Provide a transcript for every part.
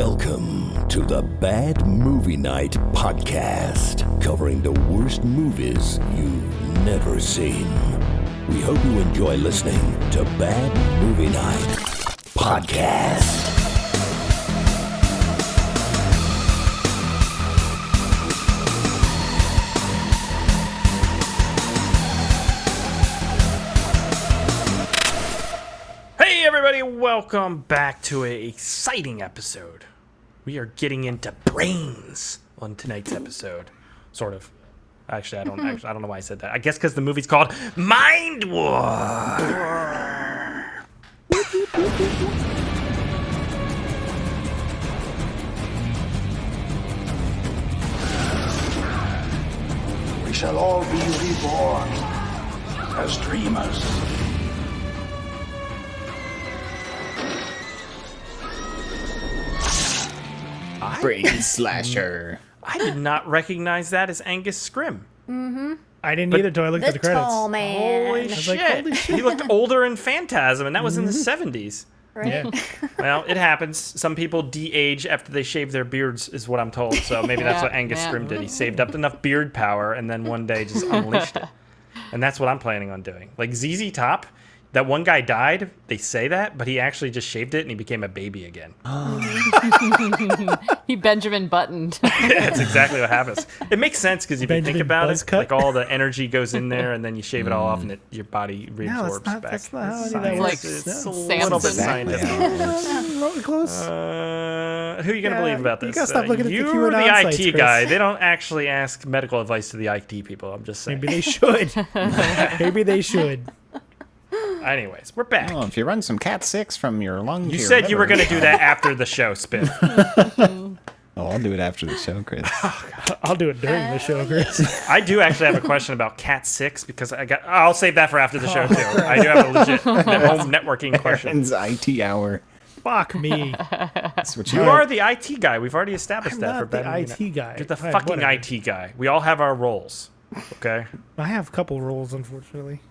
Welcome to the Bad Movie Night podcast, covering the worst movies you've never seen. We hope you enjoy listening to Bad Movie Night podcast. Hey everybody, welcome back to an exciting episode. We are getting into brains on tonight's episode. Sort of. Actually, I don't know why I said that. I guess because the movie's called Mindwarp. We shall all be reborn as dreamers. Brain slasher. I did not recognize that as Angus Scrimm. I didn't either until I looked at the credits. Tall man. Holy shit. He looked older in Phantasm, and that was in the 70s. Right? Yeah. Well, it happens. Some people de-age after they shave their beards, is what I'm told. So maybe that's what Angus Scrimm did. He saved up enough beard power and then one day just unleashed it. And that's what I'm planning on doing. Like ZZ Top, that one guy died. They say that, but he actually just shaved it and he became a baby again. He Benjamin Buttoned. That's exactly what happens. It makes sense because if you think Benjamin about Buzz it, cut? like all the energy goes in there and then you shave it all off and your body reabsorbs back. That's not how It's any of that science. works. It's No. a little bit Samson. scientific. Really close. Who are you going to believe about this? you gotta stop looking at the You're the QAnon IT sites, Chris. guy. They don't actually ask medical advice to the IT people. I'm just saying. Maybe they should. Maybe they should. Anyways, we're back. Oh, if you run some Cat 6 from your lung to You your said you were liver. going to do that after the show, Spin. Oh, I'll do it after the show, Chris. I'll do it during the show, Chris. I do actually have a question about Cat 6 because I'll save that for after the show, too. I do have a legit home networking question. Aaron's IT hour. Fuck me. That's what You you are the IT guy. We've already established I'm that not for the Bad IT guy. You're the Fine, fucking whatever. IT guy. We all have our roles. Okay? I have a couple roles, unfortunately.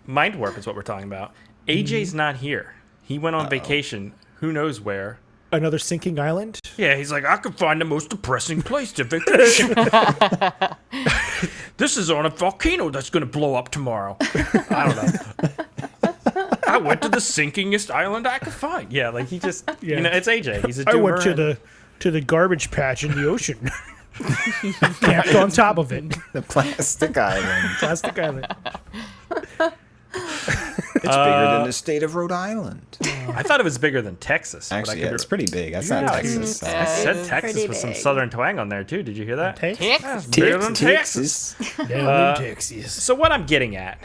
Mindwarp is what we're talking about. AJ's not here. He went on vacation. Who knows where? Another sinking island? Yeah, he's like, I could find the most depressing place to vacation. This is on a volcano that's going to blow up tomorrow. I don't know. I went to the sinkingest island I could find. Yeah, like he just, Yeah. it's AJ. He's a I doomer. went to the garbage patch in the ocean. Camped on top of it. the plastic island. Plastic island. It's bigger than the state of Rhode Island. I thought it was bigger than Texas. but I Actually, could yeah, be- it's pretty big. That's not Yeah, Texas. I said It's Texas pretty with some big. southern twang on there, too. Did you hear that? Texas? Bigger than Texas. Down in Texas. So what I'm getting at,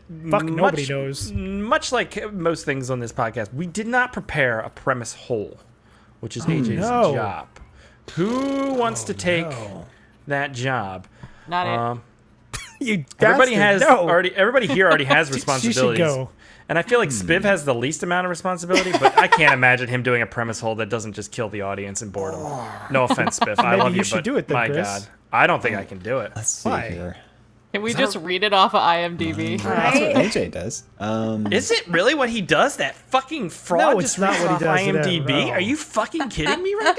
Nobody knows. Much like most things on this podcast, we did not prepare a premise whole, which is AJ's no. job. Who wants to take no. that job? Not You Everybody bastard, has no. everybody here already has She should responsibilities. go. And I feel like Spiv has the least amount of responsibility, but I can't imagine him doing a premise hole that doesn't just kill the audience and boredom. No offense, Spiv. I Maybe love you you, should but do it then, my Chris. God, I don't think I can do it. Let's see Why? here. Can we just read it off of IMDb? That's what AJ does. Is it really what he does? That fucking fraud No, just it's not reads what he off does at all, IMDb? no. Are you fucking kidding me right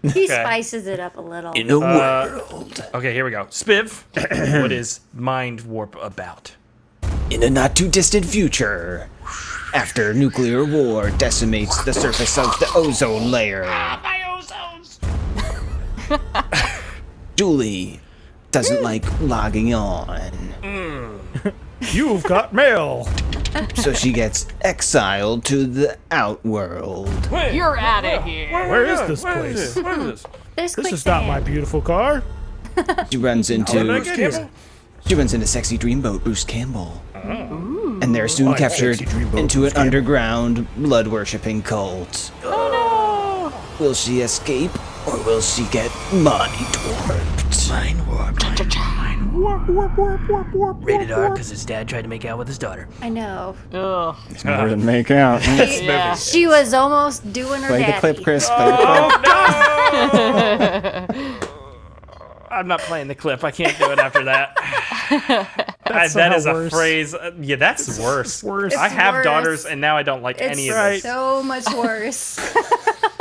now? He spices it up a little. In a world, Okay, here we go. Spiv, what is Mind Warp about? In a not too distant future, after nuclear war decimates the surface of the ozone layer, My ozones! Julie doesn't like logging on, You've got mail. so she gets exiled to the outworld. Wait, You're out of here. Where is this Where place? is this? Where is this? There's This is not my beautiful car. She runs Did I into get here? she runs into sexy dreamboat Bruce Campbell, and they're soon I'm captured sexy dreamboat into Bruce an Campbell. underground blood worshipping cult. Will she escape, or will she get mind warped? mind warped. Rated R because his dad tried to make out with his daughter. I know. Ugh. It's more than make out. Yeah. She was almost doing her Play the daddy. clip, Chris. Play the clip. I'm not playing the clip. I can't do it after that. that is a worse. phrase. Yeah, that's worse. Worse. I It's have worse. daughters, and now I don't like any of It's this. so much worse.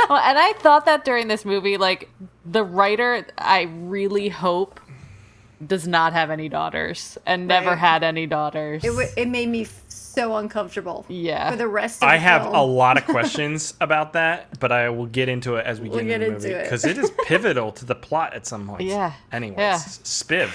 Well, and I thought that during this movie, like, the writer, I really hope, does not have any daughters and never Right. had any daughters. It made me so uncomfortable. Yeah. For the rest of I the have film. a lot of questions about that, but I will get into it as we We'll get get into the into movie it. because it is pivotal to the plot at some point. Yeah. Anyways, Yeah. Spiv,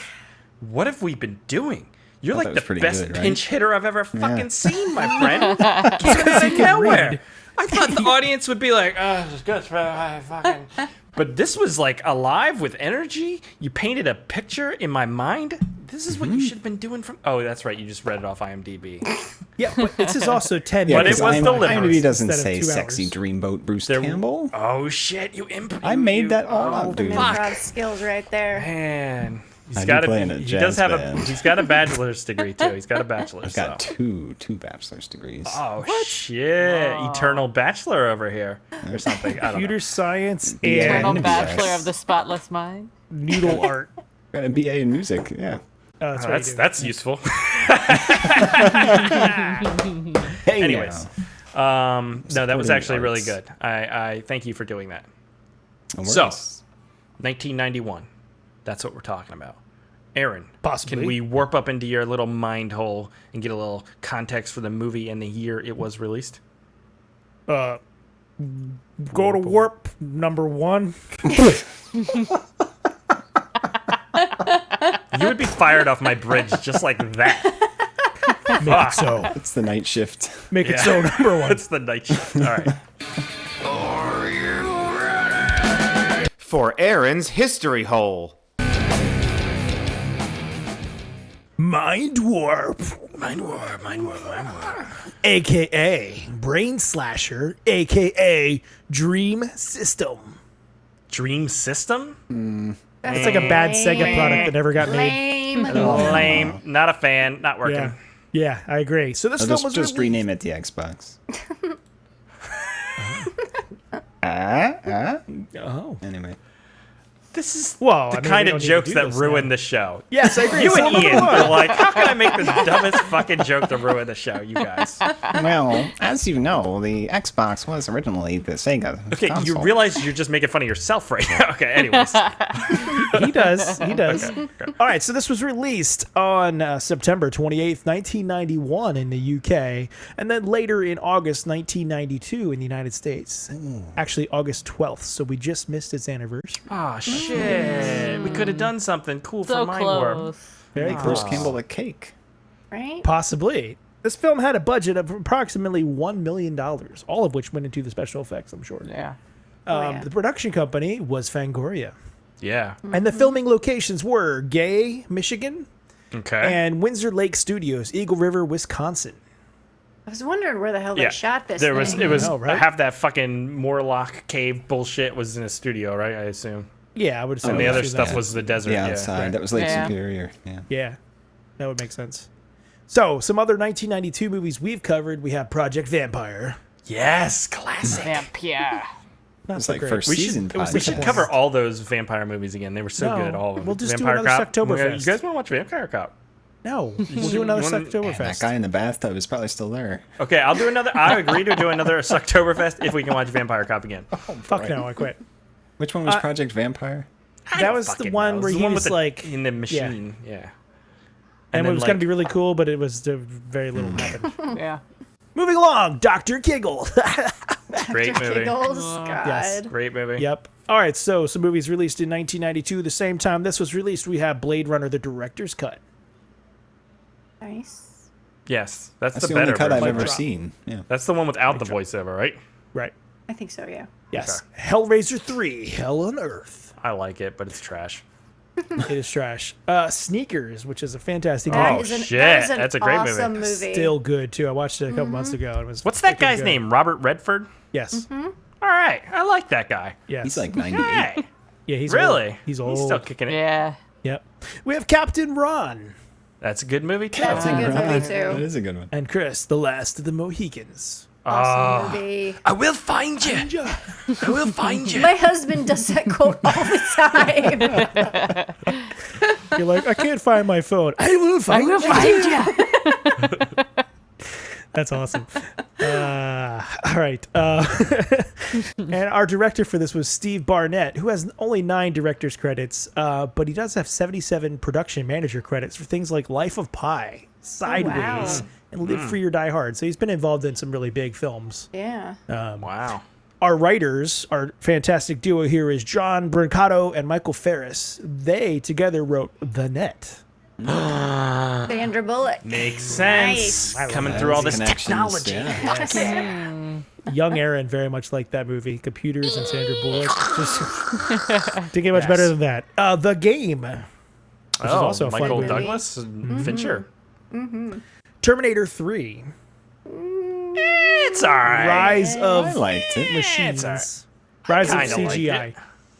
what have we been doing? You're thought like that was the pretty best good, right? pinch hitter I've ever fucking Yeah. seen, my friend. Came out of nowhere. read. I thought the audience would be like, "Oh, this is good, fucking." But this was like alive with energy. You painted a picture in my mind. This is what you should have been doing from. Oh, that's right. You just read it off IMDb. Yeah, but this is also 10 But minutes. it was deliberate. IMDb doesn't Instead of say 2 sexy hours. dreamboat Bruce There- Campbell. Oh shit! I made that all oh, up, dude. Improv skills right there. Man, I he's do got play in a He jazz does have band. he's got a bachelor's degree too. He's got a bachelor's. I've got so. two bachelor's degrees. Oh shit! Eternal bachelor over here, or something. I don't Computer know. science Eternal and Yes. Bachelor of the Spotless Mind. noodle art. Got a BA in music. Yeah. Oh, that's Oh, right. that's useful. Hey, Anyways, now. no, that was Supporting actually really arts. good. I thank you for doing that. No So, worries. 1991. That's what we're talking about. Aaron, Possibly. can we warp up into your little mind hole and get a little context for the movie and the year it was released? Go to warp number 1. You would be fired off my bridge just like that. Make it so. It's the night shift. Make it so number 1. It's the night shift. All right. For Aaron's history hole. Mind warp, Mind warp. aka brain slasher, aka dream system. Dream System? That's It's like a bad Sega product that never got made. Lame. Lame. Not a fan. Not working. Yeah, yeah, I agree. So this I'll film was just released- rename it the Xbox. Oh, Anyway. This is Well, the I mean, kind we of don't need to jokes do that this ruin now. the show. yes, I agree. You So and number Ian one. are like, how can I make the dumbest fucking joke to ruin the show, you guys? Well, as you know, the Xbox was originally the Sega Okay, console. you realize you're just making fun of yourself right now. Okay, anyways. He does. He does. All right, so this was released on September 28th, 1991 in the UK, and then later in August 1992 in the United States. Actually, August 12th, so we just missed its anniversary. Oh, shit. We could have done something cool So for Mindwarp. close. Very Bruce close. Campbell a cake. Right? Possibly. This film had a budget of approximately $1 million, all of which went into the special effects, I'm sure. Yeah. yeah. The production company was Fangoria. Yeah. And the filming locations were Gay, Michigan, Okay. and Windsor Lake Studios, Eagle River, Wisconsin. I was wondering where the hell yeah. they shot this There was thing. it was know, right? half that fucking Morlock cave bullshit was in a studio, right? I assume. Yeah, I would assume. And the I other would assume stuff that. was the desert. The Yeah. outside. right. That was Lake Yeah. Superior. Yeah. Yeah, that would make sense. So, some other 1992 movies we've covered. We have Project Vampire. Yes, classic. Vampire. Not It's so like great. first We season. it was We the should point. cover all those vampire movies again. They were so No, good, all of them. we'll just do Vampire another Cop. Sucktoberfest. You guys want to watch Vampire Cop? No, we'll do another Man, That Sucktoberfest. guy in the bathtub is probably still there. Okay, I'll do another. I agree to do another Sucktoberfest if we can watch Vampire Cop again. Fuck no, I quit. Which one was Project Vampire? That was the Fucking one knows. where The he one was with the- like, in the machine. Yeah. and it then, was going to be really cool, but it was very little happened. Yeah. Moving along, Dr. Giggle. Great movie. Giggles. God. Yes. Great movie. Yep. All right, so some movies released in 1992. The same time this was released, we have Blade Runner, the director's cut. Nice. Yes, that's That's the the only better cut I've version. ever drop. seen. Yeah. That's the one without the voiceover, right? Right. I think so, yeah. Yes. Hellraiser 3, Hell on Earth. I like it, but it's trash. It is trash. Sneakers, which is a fantastic Oh, movie. shit. That is an That's a great movie. awesome movie. Still good, too. I watched it a couple months ago. And it was What's that freaking guy's good. name? Robert Redford? Yes. All right. I like that guy. Yes. He's like 98. Hey. yeah, he's Really? Old. He's old. He's still kicking it. Yeah. Yep. We have Captain Ron That's a good movie, too. That's a good movie, That too. is a good one. and Chris, the last of the Mohicans. Awesome movie. I will find you. I will find you. My husband does that quote all the time. You're like, I can't find my phone. I will find you. That's awesome. All right. And our director for this was Steve Barnett, who has only 9 director's credits, but he does have 77 production manager credits for things like Life of Pi, Sideways, and Live Free or Die Hard. So he's been involved in some really big films. Yeah. Wow. Our writers, our fantastic duo here is John Brancato and Michael Ferris. They together wrote The Net. Sandra Bullock. Makes sense. Nice. Coming through all this Connections, technology. yeah. Young Aaron very much liked that movie. Computers and Sandra Bullock. Just didn't get much better than that. The Game, which is also a fun Michael movie. Douglas and Fincher. Terminator 3. It's all right. Rise of I liked it. Machines. It's Rise of kinda like CGI. it.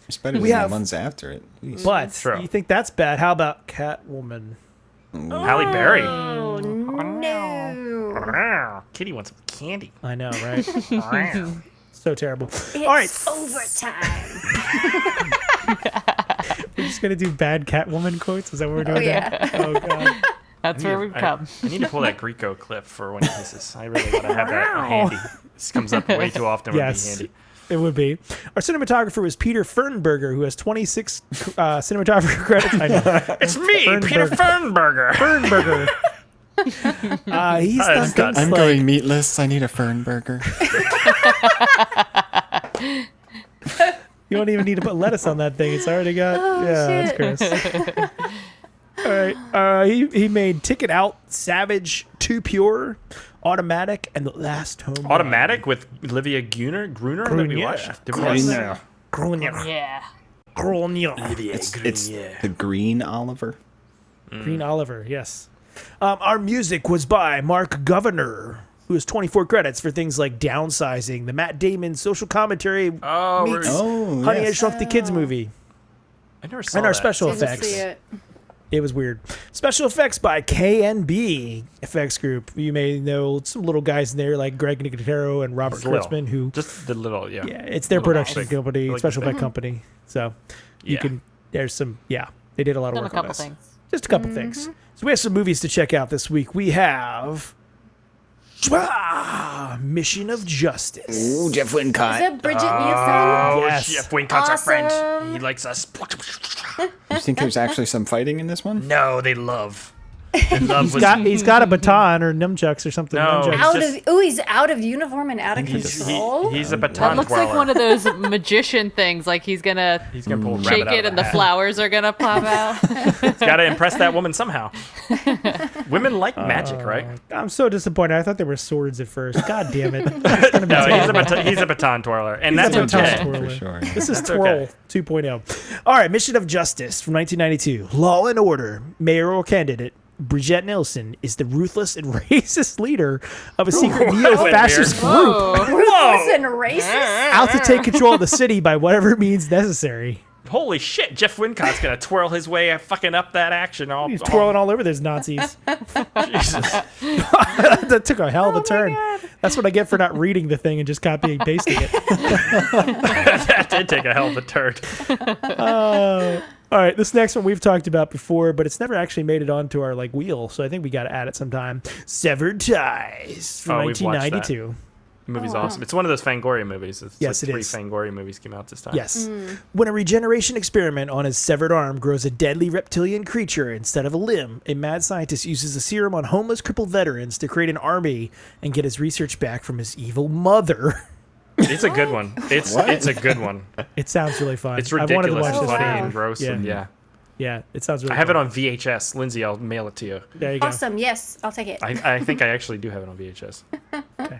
It's better We than have- the ones after it. Jeez. But True. you think that's bad. How about Catwoman? Halle Berry. Oh, no. Kitty wants some candy. I know, right? So terrible. All right. It's overtime. We're just going to do bad Catwoman quotes? Is that what we're doing? Oh, yeah. Oh, God. That's where we've come. I need to pull that Greco clip for when he hisses. I really want to have that handy. This comes up way too often. Yes. Would be handy. It would be. Our cinematographer was Peter Fernberger, who has 26 cinematographer credits. I know. It's me, Peter Fernberger. Fernberger. He's done That's things I'm like, going meatless. I need a fern burger. You don't even need to put lettuce on that thing. It's already got. shit. That's gross. All right. He made Ticket Out, Savage, Too Pure, Automatic, and The Last Home Run. Automatic with Olivia Gruner that we Gruner. watched. Did we watch that? Gruner. Yeah. Gruner. It's the green Oliver. Green Oliver, yes. Our music was by Mark Governor, who has 24 credits for things like Downsizing, the Matt Damon social commentary meets Honey, I Shrunk the Kids movie, I never saw and our that. special Didn't effects. see it. It was weird. Special effects by KNB Effects Group. You may know some little guys in there like Greg Nicotero and Robert Just little. Kurtzman, who Just the little, yeah. yeah, it's their Little production big. company, I like special the effect company. So you Yeah. can. There's some. Yeah, they did a lot of Done a work on couple this. things. Just a couple things. So we have some movies to check out this week. We have Mission of Justice. Ooh, Jeff Is Wincott. it Bridget Nielsen? Oh, Yes. Jeff Wincott's our friend. Awesome. He likes us. You think there's actually some fighting in this one? No, they love. They love He's got a baton or nunchucks or something. No. Nunchucks. Out just- of he's out of uniform and out of control. he's a That baton looks like one of those magician things. Like he's gonna He's gonna pull a shake rabbit out it of and a the hat. flowers are gonna pop out. He's got to impress that woman somehow. Women like magic, right? I'm so disappointed. I thought they were swords at first. God damn it. It's gonna be No, terrible. he's a baton twirler, and He's that's a baton okay. twirler. For sure. This is That's Twirl okay. 2.0. All right, Mission of Justice from 1992. Law and Order. Mayoral candidate Bridget Nielsen is the ruthless and racist leader of a secret neo-fascist group Ruthless and racist. out to take control of the city by whatever means necessary. Holy shit, Jeff Wincott's gonna twirl his way fucking up that action. He's twirling all over those Nazis. Jesus. That took a hell of a turn. That's what I get for not reading the thing and just copying and pasting it. That did take a hell of a turn. All right, this next one we've talked about before, but it's never actually made it onto our wheel, so I think we got to add it sometime. Severed Ties from Oh, we've watched that. 1992. The movie's awesome. It's one of those Fangoria movies. It's Yes, like it three is. Fangoria movies came out this time. Yes. When a regeneration experiment on his severed arm grows a deadly reptilian creature instead of a limb, a mad scientist uses the serum on homeless crippled veterans to create an army and get his research back from his evil mother. It's a good one. It's a good one. It sounds really fun. It's I wanted to ridiculous watch and this funny forever. and gross. Yeah. And yeah. Yeah, it sounds really I have it fun. on VHS. Lindsay, I'll mail it to you. There you go. Awesome. Yes, I'll take it. I think I actually do have it on VHS. Okay.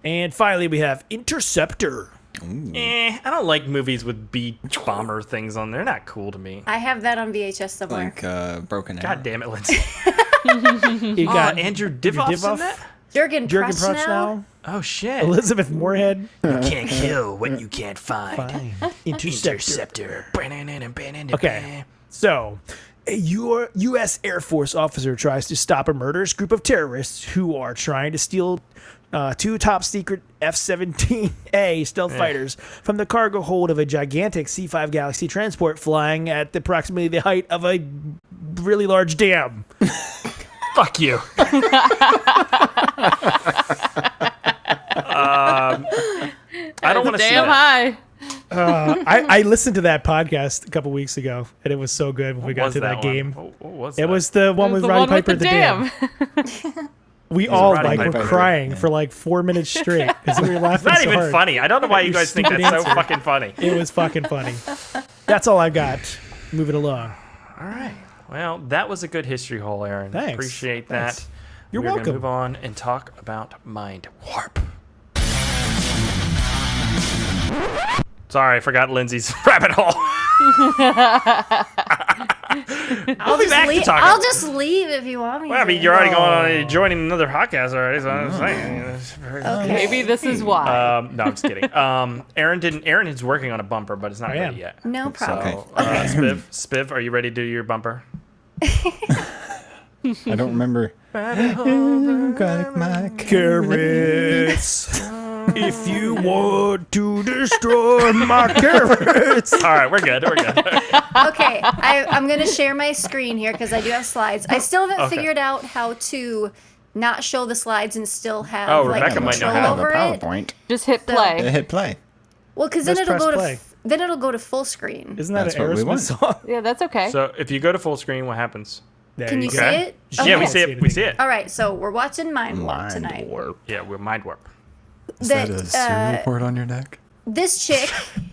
And finally, we have Interceptor. I don't like movies with beach bomber things on there. They're not cool to me. I have that on VHS somewhere. Like Broken Arrow. God damn it, Lindsay. You got Andrew Divoff's in that? Jurgen Jurgen Prochnow. Prochnow, Oh, shit. Elizabeth Moorhead. Can't kill what you can't find. Fine. Interceptor. Interceptor. Okay, so a U.S. Air Force officer tries to stop a murderous group of terrorists who are trying to steal two top-secret F-17A stealth fighters from the cargo hold of a gigantic C-5 Galaxy transport flying at approximately the height of a really large dam. Fuck you. I don't want to see Damn that. high. I listened to that podcast a couple weeks ago, and it was so good when we got to that game. What was It that? was the one with The Roddy one with Piper the at the dam. We all Roddy were Piper. crying for like 4 minutes straight because we were laughing Not so even hard. funny. I don't know why you guys think Stupid that's so answer. fucking funny. It was fucking funny. That's all I got. Moving along. All right. Well, that was a good history hole, Aaron. Thanks. Appreciate that. Thanks. You're We're welcome. Gonna move on and talk about Mindwarp. Sorry, I forgot Lindsay's rabbit hole. I'll be just back to leave. talking. I'll just leave if you want me. Well, I to. mean, you're already going on, you're joining another podcast already, so I'm just saying. Okay. Maybe this is why. No, I'm just kidding. Aaron is working on a bumper, but it's not I am. ready yet. No problem. So, Spiv, are you ready to do your bumper? I don't remember. Carrots. If you want to destroy my carrots. All right, we're good. Okay, I'm going to share my screen here because I do have slides. I still haven't Okay. figured out how to not show the slides and still have Rebecca might know control how. The over it. PowerPoint. Just hit play. Hit play. Well, because then Just it'll press go to play. then it'll go to full screen. Isn't that That's an what we Aerosmith want. song? Yeah, that's okay. So if you go to full screen, what happens? There Can you go. see it? Yeah, we Okay. see it. We see it. All right, so we're watching Mindwarp tonight. Yeah, we're Mindwarp. Is that a serial port on your neck? This chick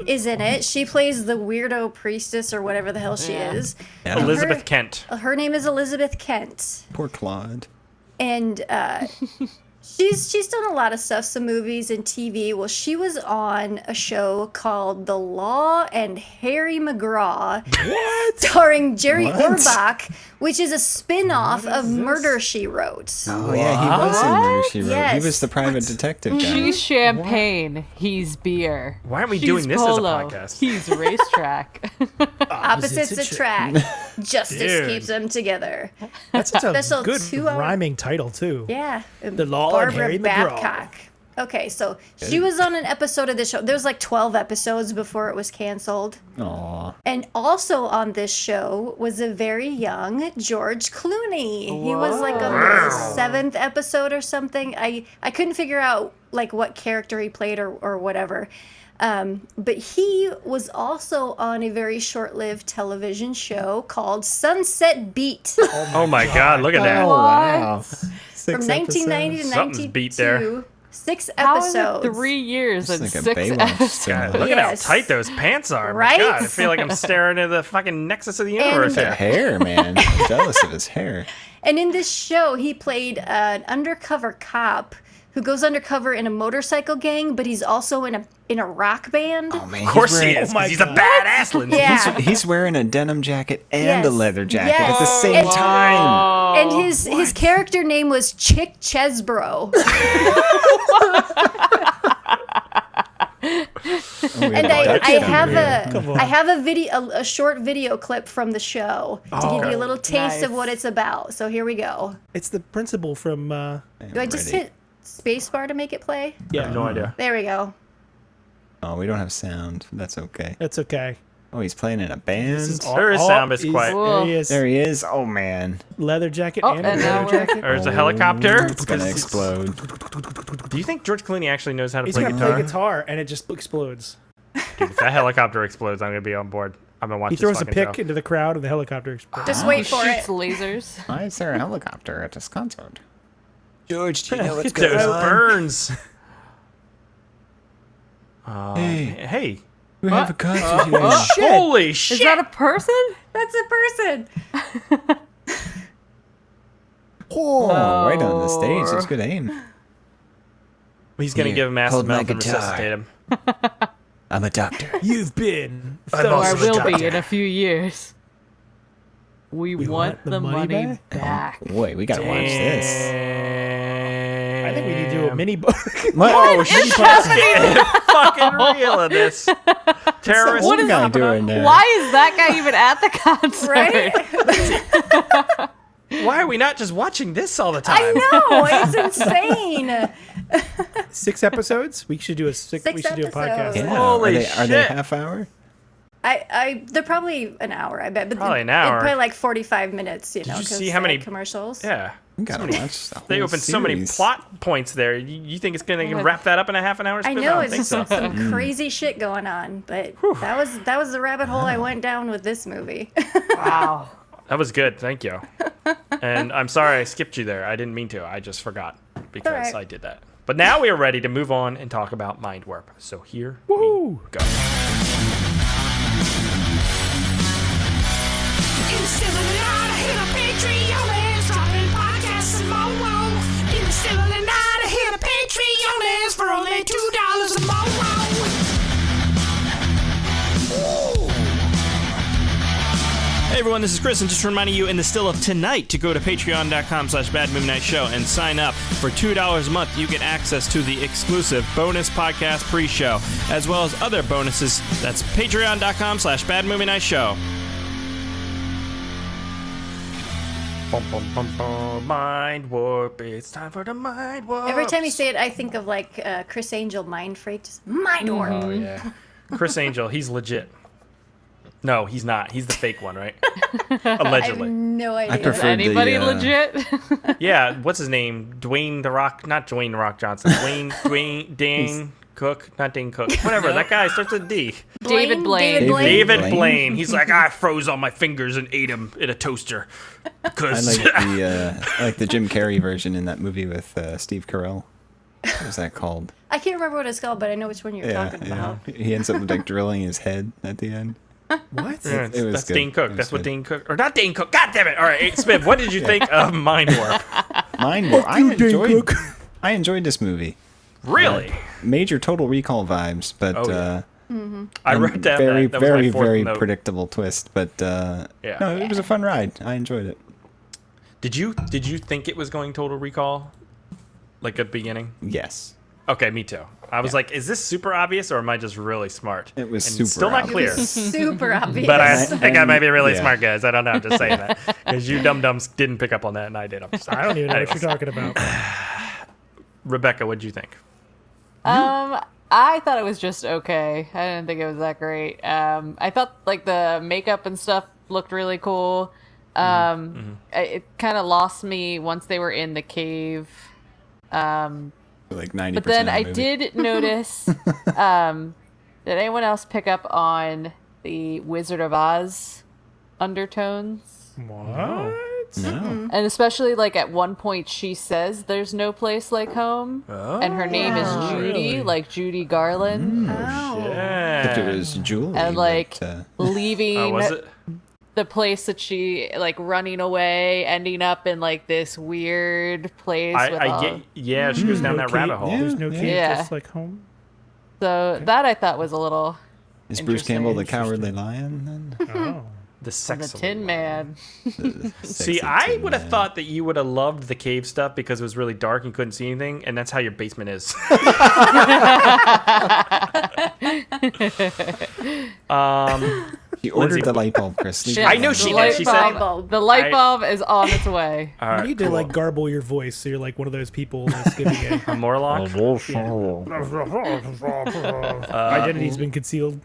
is in it. She plays the weirdo priestess or whatever the hell she is. Yeah. Elizabeth Her- Kent. Her name is Elizabeth Kent. Poor Claude. And she's done a lot of stuff, some movies and TV. Well, she was on a show called The Law and Harry McGraw, starring Jerry Orbach, which is a spin-off of Murder, She Wrote. Oh, yeah, he was in Murder, She Wrote. Yes. He was the private detective guy. She's champagne. He's beer. Why aren't we She's doing this as a polo. podcast? He's racetrack. Opposites attract. Justice Dude. keeps them together. That's such a Special good 2-hour rhyming title, too. Yeah. The Law and Barbara Harry McGraw. Babcock. Okay, so she was on an episode of this show. There was like 12 episodes before it was canceled. Aw. And also on this show was a very young George Clooney. He was like on the 7th episode or something. I couldn't figure out like what character he played or whatever. But he was also on a very short-lived television show called Sunset Beat Oh my God! Look at that. Oh, wow. from 1990 to Something's 92. beat there. 6 How is episodes. it 3 years and It's like a 6 Baywatch episodes? God, scene. look at how Yes. tight those pants are. My Right? God, I feel like I'm staring at the fucking nexus of the universe That here. hair, man. I'm jealous of his hair. And in this show, he played an undercover cop who goes undercover in a motorcycle gang, but he's also in a rock band. Oh, man. Of course he wearing, is, my because he's a God. badass, Lindsay. Yeah. He's wearing a denim jacket and Yes. a leather jacket Yes. at the same And- time. And his character name was Chick Chesbro. And I have a video, a short video clip from the show to give you a little taste of Nice. what it's about. So here we go. It's the principal from... Do I just hit spacebar to make it play? yeah, No idea. There we go. Oh, we don't have sound. That's okay. That's okay. Oh, he's playing in a band. There is sound, but it's quiet. There he is. There he is. Oh, man. Leather jacket Oh, and a and now leather we're- jacket. There's a helicopter. It's going to Because- explode. Do you think George Clooney actually knows how to He's play going to guitar? play guitar, and it just explodes. Dude, if that helicopter explodes, I'm gonna be on board. I'm gonna watch. He this throws a fucking pick show. into the crowd, and the helicopter explodes. Just He wait for shoots it. lasers. Why is there a helicopter at this concert? George, do you know Look at those burns. Hey. We have a concert here. Holy shit! Is that a person? That's a person. Oh, right on the stage. That's good aim. He's gonna Here, give him acid hold my mouth and guitar. resuscitate him. I'm a doctor. You've been... So I also a will be doctor. in a few years. We want the money back. Wait, we gotta watch this. I think we need to do a mini book. Oh shit! Getting fucking real in this. Terrorist. What is guy doing there? Why is that guy even at the concert? Right? Why are we not just watching this all the time? I know. It's insane. 6 episodes? We should do a Six we should do a podcast. episodes. Yeah. Holy Are they shit. half hour? They're probably an hour, I bet. But Probably an hour. Probably like 45 minutes, Did you 'cause see how many commercials? Yeah. You gotta watch the They whole opened so many series. plot points there. You think it's gonna wrap that up in a half an hour? I Spin? know don't it's think so. some crazy shit going on, but that was the rabbit hole I went down with this movie. Wow. That was good. Thank you. And I'm sorry I skipped you there. I didn't mean to. I just forgot because alright. I did that. But now we are ready to move on and talk about Mindwarp. So here we go. For only $2 a Hey everyone, this is Chris, and just reminding you in the still of tonight to go to patreon.com/badmovienightshow and sign up. For $2 a month, you get access to the exclusive bonus podcast pre-show, as well as other bonuses. That's patreon.com/badmovienightshow. Mind warp, it's time for the mind warp. Every time you say it, I think of like Chris Angel, Mind Freak, just Mind Warp. Oh yeah, Chris Angel, he's legit. No, he's not. He's the fake one, right? I have Allegedly. no idea. I prefer Anybody legit? Yeah, what's his name? Dwayne the Rock, not Dwayne the Rock Johnson. Dane Cook, not Dane Cook. Whatever, that guy starts with D. David Blaine. David Blaine. He's like, I froze all my fingers and ate them in a toaster. I Because like the Jim Carrey version in that movie with Steve Carell. What was that called? I can't remember what it's called, but I know which one you're talking about. He ends up like drilling his head at the end. What? Yeah, It was that's good. Dane Cook. It was That's what good. Dane Cook, or not Dane Cook. God damn it! All right, Smith, what did you think of Mindwarp? Mindwarp. I enjoyed this movie. Really? Major Total Recall vibes, but I wrote down very, that was very, my fourth very note. predictable twist. But no, it was a fun ride. I enjoyed it. Did you think it was going Total Recall, like at the beginning? Yes. Okay, me too. I was like, is this super obvious, or am I just really smart? It was And super still not clear. obvious. Super obvious. But I think I might be really yeah. smart, guys. I don't know. I'm just saying that because you dum-dums didn't pick up on that, and I did. I'm just, I don't even know what you're talking about. Rebecca, what'd you think? I thought it was just okay. I didn't think it was that great. I thought like the makeup and stuff looked really cool. It kind of lost me once they were in the cave. Like 90%. But then of the I movie. did notice. Did anyone else pick up on the Wizard of Oz undertones? What? No. And especially like at one point she says there's no place like home, and her name is Judy, Really? like Judy Garland, Except it was Julie. and like but, leaving Oh, was it? the place that she like running away, ending up in like this weird place. with I all- get. Yeah, she goes down that rabbit hole. There's no cave, Yeah. just like home. So that I thought was a little is Bruce Campbell the interesting. cowardly lion then? Oh. The the sex. Tin Man. See, I would have thought that you would have loved the cave stuff because it was really dark and couldn't see anything, and that's how your basement is. He ordered the light bulb, Chris. Leave Yeah, it I know alone. she the did. She light said- bulb- the light bulb is on its way. All right, You need to cool. like garble your voice so you're like one of those people that's giving a Morlock. identity's been concealed.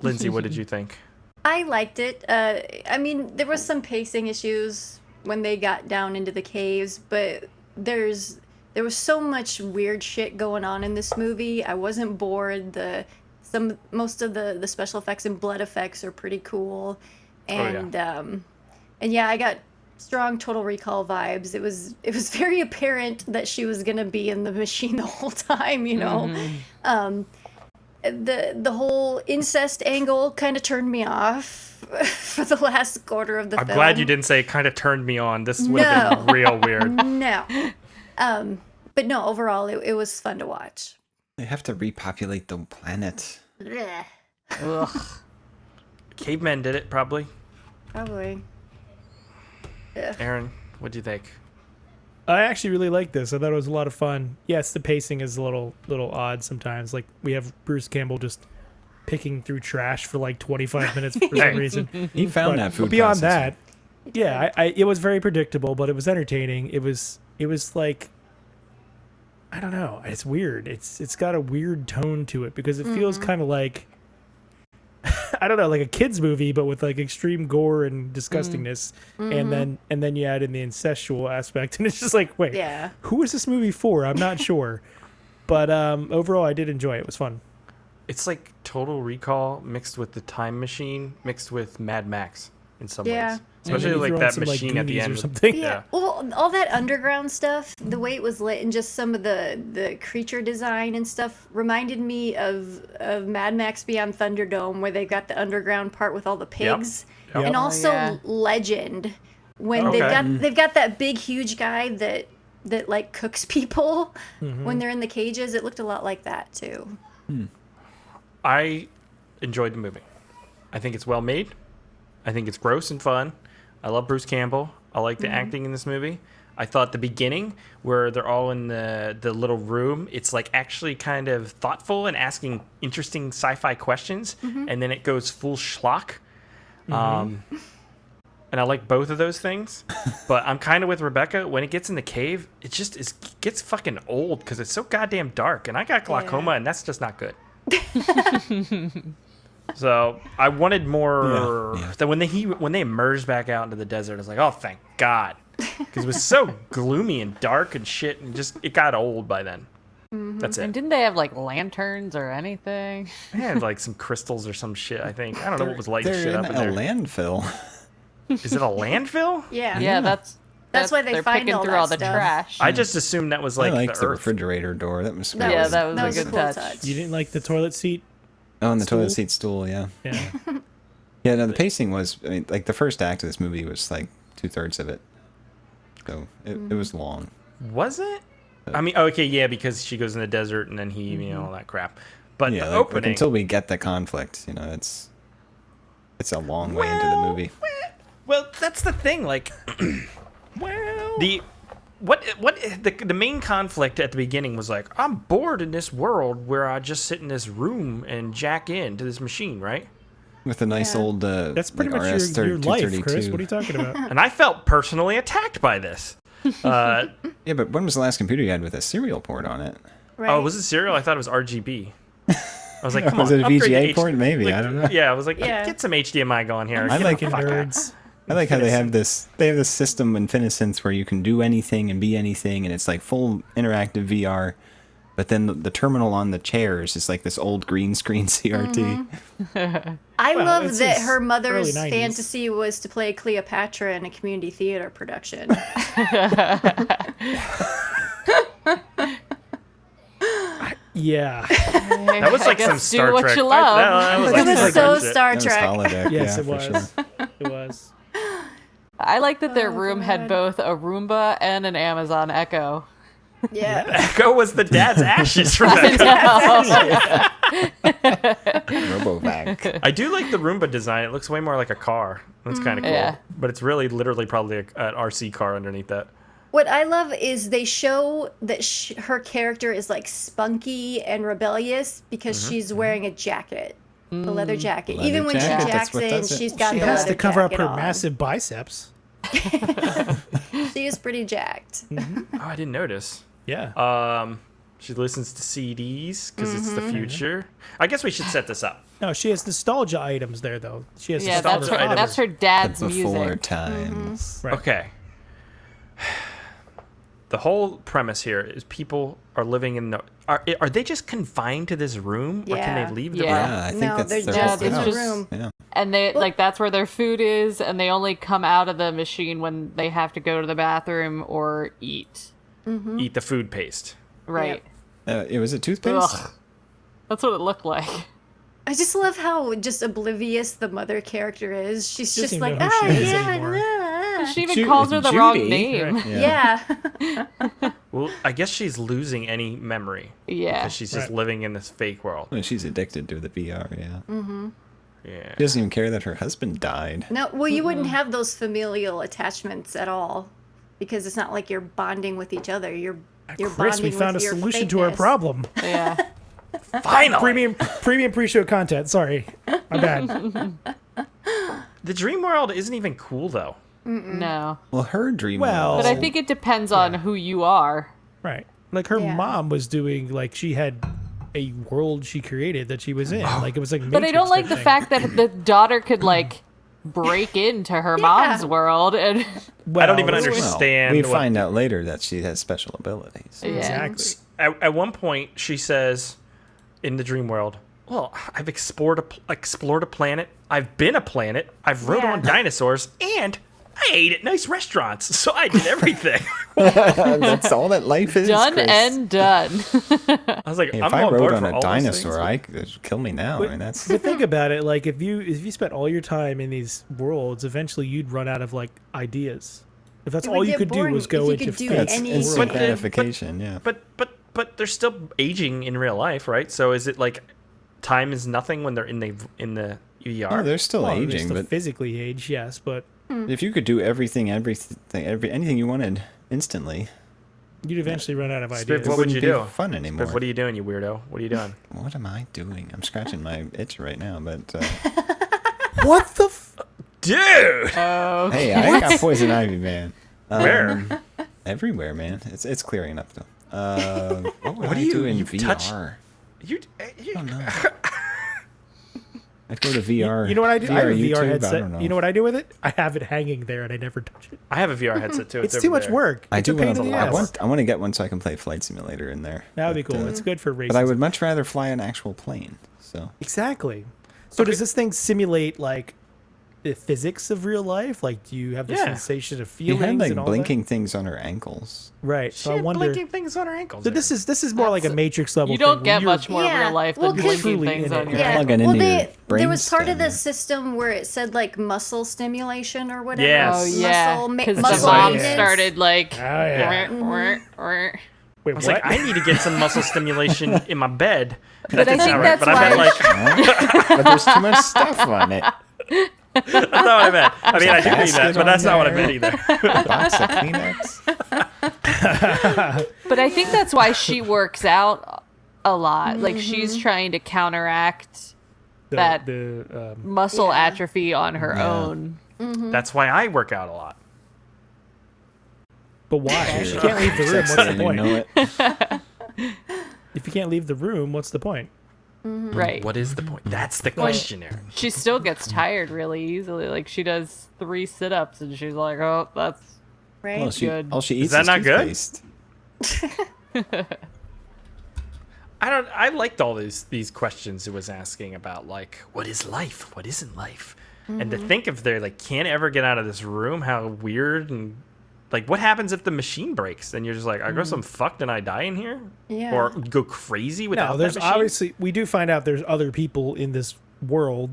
Lindsay, what did you think? I liked it. I mean, there was some pacing issues when they got down into the caves, but there was so much weird shit going on in this movie. I wasn't bored. Most of the special effects and blood effects are pretty cool, and yeah, I got strong Total Recall vibes. It was very apparent that she was gonna be in the machine the whole time, you know. The whole incest angle kind of turned me off for the last quarter of the I'm film. glad you didn't say it kind of turned me on. This would have been real weird. No. But no, overall, it was fun to watch. They have to repopulate the planet. Blech. Ugh. Cavemen did it, probably. Probably. Aaron, what do you think? I actually really like this. I thought it was a lot of fun. Yes, the pacing is a little odd sometimes. Like we have Bruce Campbell just picking through trash for like 25 minutes for some reason. He found that food But beyond processor. that, yeah, it was very predictable, but it was entertaining. It was like, I don't know. It's weird. It's got a weird tone to it because it feels kind of like I don't know, like a kids movie, but with like extreme gore and disgustingness, and then you add in the incestual aspect, and it's just like, wait, who is this movie for? I'm not sure, but overall, I did enjoy it. It was fun. It's like Total Recall mixed with the Time Machine mixed with Mad Max in some ways. Especially like that machine at the end or something. Yeah. Well, all that underground stuff, the way it was lit, and just some of the creature design and stuff reminded me of Mad Max Beyond Thunderdome, where they got the underground part with all the pigs, and also Legend, when they've got that big huge guy that like cooks people when they're in the cages. It looked a lot like that too. I enjoyed the movie. I think it's well made. I think it's gross and fun. I love Bruce Campbell. I like the acting in this movie. I thought the beginning, where they're all in the little room, it's like actually kind of thoughtful and asking interesting sci-fi questions, and then it goes full schlock. And I like both of those things. But I'm kind of with Rebecca. When it gets in the cave, it gets fucking old because it's so goddamn dark. And I got glaucoma, and that's just not good. So I wanted more. That when they emerged back out into the desert, I was like, oh, thank God, because it was so gloomy and dark and shit, and just it got old by then. That's it. And didn't they have like lanterns or anything? They had like some crystals or some shit. I think I don't know what was lighting shit up in there. They're in a landfill. Is it a landfill? Yeah. That's why they're find picking all through that all the stuff. trash. I just assumed that was like I liked the the earth. refrigerator door. That was that was a good cool touch. You didn't like the toilet seat? Oh, and the toilet seat stool, yeah. Yeah. Yeah, no, the pacing was, I mean, like the first act of this movie was like 2/3 of it. So it was long. Was it? I mean, okay, yeah, because she goes in the desert and then he, you know, all that crap. But Yeah, the like opening. until we get the conflict, you know, it's a long way into the movie. Well, that's the thing. Like, the main conflict at the beginning was like, I'm bored in this world where I just sit in this room and jack into this machine, right? With a nice old That's pretty like much your life, 232. Chris. What are you talking about? And I felt personally attacked by this. Yeah, but when was the last computer you had with a serial port on it? Right. Oh, was it serial? I thought it was RGB. I was like, come Was on, it a upgrade to VGA H- port? Maybe, like, I don't know. Yeah, I was like, get some HDMI going here. I Get like the fuck out. nerds. I like how they have this system in Finiscence where you can do anything and be anything, and it's like full interactive VR. But then the terminal on the chairs is like this old green screen CRT. I Well, love it's that his her mother's early 90s. fantasy was to play Cleopatra in a community theater production. Yeah. That was like some Star do what Trek. you love. That was It like was Star so Trek shit. Star That was Trek. holodeck, Yes, yeah, it for was. sure. It was. I like that their room had both a Roomba and an Amazon Echo. Yeah. Echo was the dad's ashes from that. Robovac. I do like the Roomba design. It looks way more like a car. That's kind of cool. Yeah. But it's really literally probably an RC car underneath that. What I love is they show that her character is like spunky and rebellious because she's wearing a jacket, a leather jacket. Leather Even when jacket, she that's jacks what in, does it. she's got She the has leather to cover up jacket her on. massive biceps. She is pretty jacked. Oh, I didn't notice. Yeah. She listens to CDs because it's the future. I guess we should set this up. No, she has nostalgia items there, though. She has Yeah, that's nostalgia her, items. that's her dad's Before music. times. Right. Okay. The whole premise here is people are living in the... Are they just confined to this room? Or can Yeah. they leave the Yeah. room? Yeah, I think No, that's they're their just whole in the premise. room. Yeah. And they like that's where their food is, and they only come out of the machine when they have to go to the bathroom or eat. Eat the food paste. Right. It was a toothpaste? Ugh. That's what it looked like. I just love how just oblivious the mother character is. She's She just doesn't like, even know who she is yeah, anymore. She even Ju- calls her the wrong Judy, name. right, yeah. Well, I guess she's losing any memory. Yeah. Because she's just Right. living in this fake world. Well, she's addicted to the VR, yeah. Yeah. She doesn't even care that her husband died. No, well, you wouldn't have those familial attachments at all because it's not like you're bonding with each other. You're Chris, we bonding found a with your solution to our fakeness. problem. Yeah. Finally! Premium pre-show content. Sorry. My bad. The dream world isn't even cool, though. No. Well, her dream Well- was... But I think it depends on who you are. Right. Like her Yeah. mom was doing, like she had a world she created that she was in. Like it was like. But I don't Matrix like type the thing. fact that the daughter could like break into her mom's world and. I don't even Well, understand. we what- find out later that she has special abilities. Exactly. At one point, she says, in the dream world, "Well, I've explored a planet. I've been a planet. I've rode on dinosaurs, and I ate at nice restaurants. So I did everything." That's all that life is. Done Chris. and done. I was like, If I'm I on rode board on for a all those dinosaur, things. I could kill me now. I mean, that's But think about it, like if you spent all your time in these worlds, eventually you'd run out of like ideas. If that's It all would you get could do boring was if go you into could do fixed any- instant But- gratification. Yeah. But they're still aging in real life, right? So is it like time is nothing when they're in the VR? Oh, they're still Well, they aging, still but physically age, yes, but if you could do anything you wanted instantly, you'd eventually run out of Spiff, ideas. what would you wouldn't be do? fun anymore. Spiff, what are you doing, you weirdo? What are you doing? What am I doing? I'm scratching my itch right now, but What the? Dude! hey, I got poison ivy, man. Where? Everywhere, man. It's clearing up though. What would What I do do in you VR? touch- You I don't know. I'd go to VR. You know what I do? I have a VR YouTube, I headset. don't know. You know what I do with it? I have it hanging there and I never touch it. I have a VR headset too. It's over too much there. work. I It's do a pain want in to. the ass. I want to get one so I can play Flight Simulator in there. That would be But, cool. It's good for racing. But I would much rather fly an actual plane. So Exactly. So does this thing simulate like the physics of real life? Like, do you have the Yeah. sensation of she feelings had like and all blinking things on her ankles. that? Right. She So I had wonder. blinking things on her ankles. So this is more like a Matrix level. You don't thing, get where you're- much more Yeah, real life well, than 'cause- blinking Truly things in on it. your Yeah. Plug it Well, into your there was part of brainstem. the system where it said like muscle stimulation or whatever. Yes. Oh yeah, Muscle, because the muscle mom movements. started like. Oh, yeah. Mm-hmm. Wait, I was what? like, I need to get some muscle stimulation in my bed. But I That's think not that's But I meant why- like, But there's too much stuff on it. that's not what I meant. I mean, I do mean that, basket but that's on not what I there. meant either. A box of Kleenex. But I think that's why she works out a lot. Like she's Mm-hmm. trying to counteract that muscle atrophy on her Yeah. own. That's why I work out a lot. But why? She can't leave the room. What's the You point? know it. If you can't leave the room, what's the point? Right. What is the point? That's the question, Aaron. She still gets tired really easily. Like she does 3 sit-ups and she's like, "Oh, that's Right? Well, good. all she eats that is not good? toothpaste. I liked all these questions it was asking about, like, what is life? What isn't life? And to think if they like can't ever get out of this room, how weird and like what happens if the machine breaks? Then you're just like, I guess I'm fucked and I die in here, Yeah. or go crazy without No, there's that machine. obviously we do find out there's other people in this world.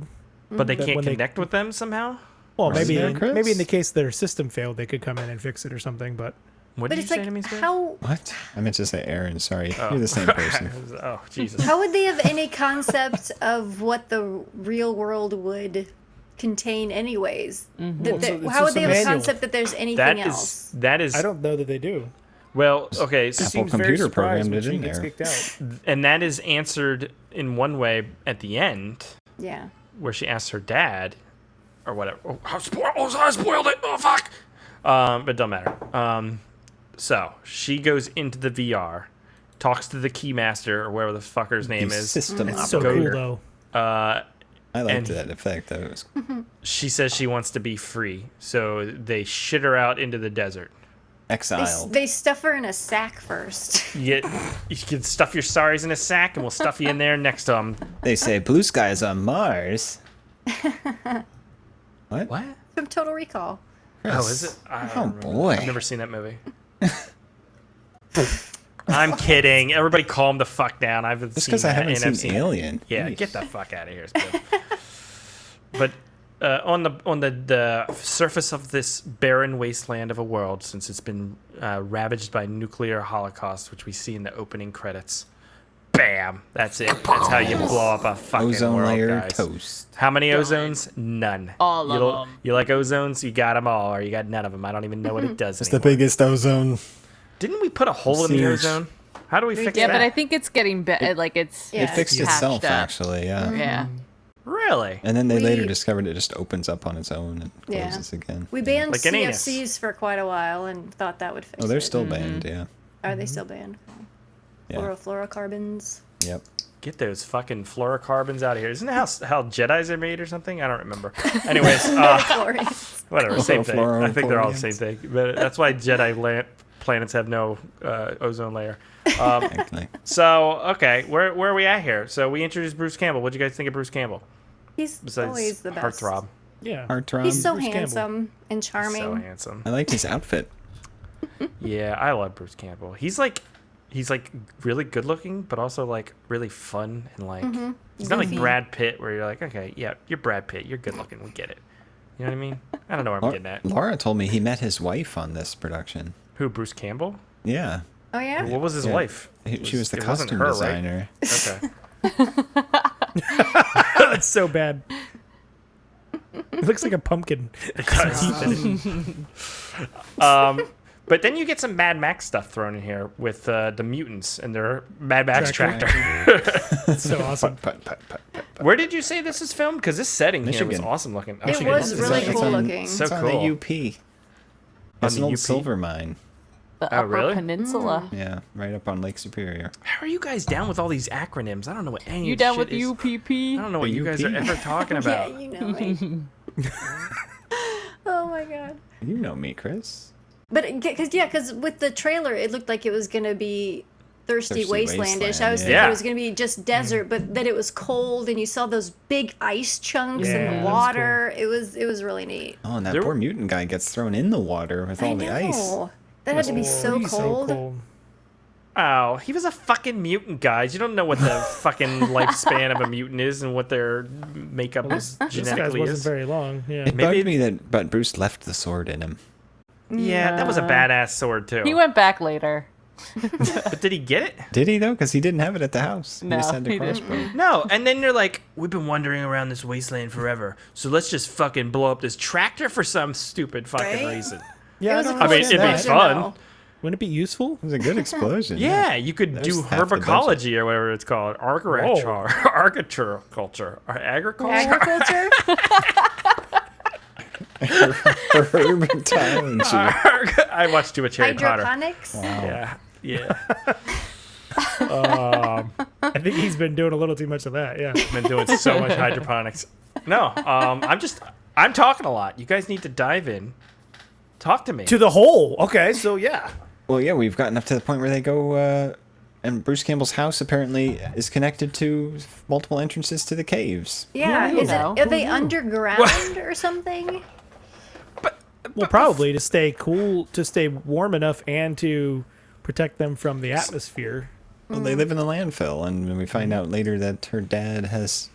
But they that can't when they- connect with them somehow. Well, Right. maybe Yeah, Chris? maybe in the case their system failed, they could come in and fix it or something. But What But did you it's say like to me, Stan? how What? I meant to say Aaron. Sorry, you're the same person. Oh Jesus! how would they have any concept of what the real world would contain anyways? Well, so it's How would just they a have a manual. concept that there's anything That else? is I don't know that they do. well, okay. She So, seems computer very surprised programmed when it she in gets there. kicked out. and that is answered in one way at the end, Yeah. where she asks her dad, or whatever. Oh, I spoiled it. Oh fuck. But it don't matter. So she goes into the VR, talks to the keymaster or whatever the fucker's name The is. system It's so operator. cool though. Uh, I liked And- that effect. That was she says she wants to be free, so they shit her out into the desert. exiled. They stuff her in a sack first. You can stuff your sorries in a sack, and we'll stuff you in there next to them. They say blue skies on Mars. What? What? From Total Recall. Oh, is it? I don't Oh remember. boy. I've never seen that movie. I'm kidding. Everybody calm the fuck down. I've Just seen because I that, haven't and I've seen it. Alien. Yeah, Yeesh. get the fuck out of here. But on the surface of this barren wasteland of a world, since it's been ravaged by nuclear holocaust, which we see in the opening credits, bam, that's it. That's how you blow up a fucking Ozone world, layer guys. toast. How many ozones? None. All of You- them. You like ozones? You got them all, or you got none of them. I don't even know what it does It's the anymore. biggest ozone. Didn't we put a hole in the Huge. ozone? How do we fix Yeah, that? but I think it's getting better. Like it's Yeah. It fixed patched itself, up. actually, yeah. Yeah. Really? And then they later We- discovered it just opens up on its own and Yeah. closes again. We banned Like an anus. CFCs for quite a while and thought that would fix Oh, they're it. still banned, yeah. Are they still banned? Yeah. Chlorofluorocarbons. Yep. Get those fucking fluorocarbons out of here. Isn't that how Jedis are made or something? I don't remember. Anyways, whatever, same thing. I think they're all the same thing. But that's why Jedi planets have no ozone layer. So, okay, where are we at here? So we introduced Bruce Campbell. What do you guys think of Bruce Campbell? He's always the best. Heartthrob. Yeah. Heartthrob. He's so Bruce handsome and charming. So handsome. I liked his outfit. Yeah, I love Bruce Campbell. He's like really good looking, but also like really fun and like he's not like Brad Pitt where you're like, okay, yeah, you're Brad Pitt, you're good looking, we get it. You know what I mean? I don't know where I'm getting at. Laura told me he met his wife on this production. Who, Bruce Campbell? Yeah. Oh yeah. What was his wife? She was the it wasn't costume her, designer. Right? Okay. That's so bad. It looks like a pumpkin. But then you get some Mad Max stuff thrown in here with the mutants and their Mad Max tractor. That's so awesome. Where did you say this is filmed? Because this setting here was Michigan. awesome looking. It was really cool looking. So It's on cool. the UP. It's an the old UP? silver mine. The Upper really? Peninsula. Yeah, right up on Lake Superior. How are you guys down with all these acronyms? I don't know what any You of this down shit with is. UPP? I don't know what you guys are ever talking about. Yeah, you know me. Oh my god. You know me, Chris. But because with the trailer, it looked like it was gonna be thirsty wastelandish. I was thinking yeah. it was gonna be just desert, but that it was cold, and you saw those big ice chunks in Yeah, the that was water. It was really neat. Oh, and that poor mutant guy gets thrown in the water with all the ice. That had to be so He's cold. Oh, he was a fucking mutant, guys. You don't know what the fucking lifespan of a mutant is and what their makeup is This guy's genetically wasn't is. very long. Yeah. It bugged me that Bruce left the sword in him. Yeah, that was a badass sword too. He went back later. But did he get it? Did he, though? Because he didn't have it at the house. No, he just had the he didn't. crossbow. No, and then they're like, we've been wandering around this wasteland forever, so let's just fucking blow up this tractor for some stupid fucking reason. Yeah, It was a I mean, cool it'd be explosion, fun. though. Wouldn't it be useful? It was a good explosion. Yeah, you could That do was half the herbicology or whatever it's called. Agriculture. Or agriculture. Agriculture? Herbitage. I watched too much Harry Potter. Hydroponics? Yeah. I think he's been doing a little too much of that. Yeah. Been doing so much hydroponics. No, I'm talking a lot. You guys need to dive in. Talk to me. To the hole. Okay, so yeah. Well, yeah, we've gotten up to the point where they go, and Bruce Campbell's house apparently is connected to multiple entrances to the caves. Yeah. Who knew? Are they underground or something? Well, probably to stay cool, to stay warm enough, and to protect them from the atmosphere. Well, they live in the landfill, and we find out later that her dad has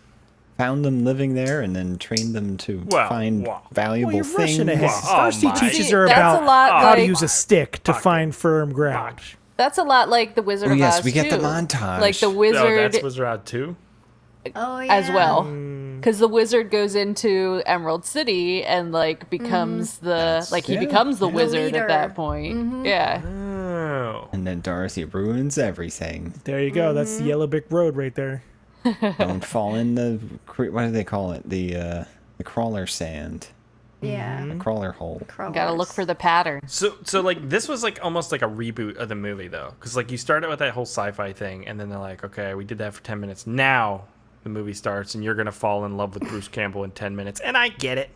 found them living there and then trained them to find valuable Well, you're things. rushing ahead. First, he teaches her That's about a lot how to like- use a stick to find firm ground. That's a lot like the Wizard of yes, Oz we get the too. montage. Like the Oh, wizard that's Wizard 2? Oh, yeah. as well. Because the wizard goes into Emerald City and like becomes he becomes the wizard leader. at that point. Yeah. Oh. And then Dorothy ruins everything. There you go. That's the Yellow Brick Road right there. Don't fall in the what do they call it? The crawler sand, Yeah. the crawler hole. Gotta look for the pattern. So like this was like almost like a reboot of the movie though, because like you started with that whole sci-fi thing, and then they're like, okay, we did that for 10 minutes. Now the movie starts, and you're gonna fall in love with Bruce Campbell in 10 minutes, and I get it.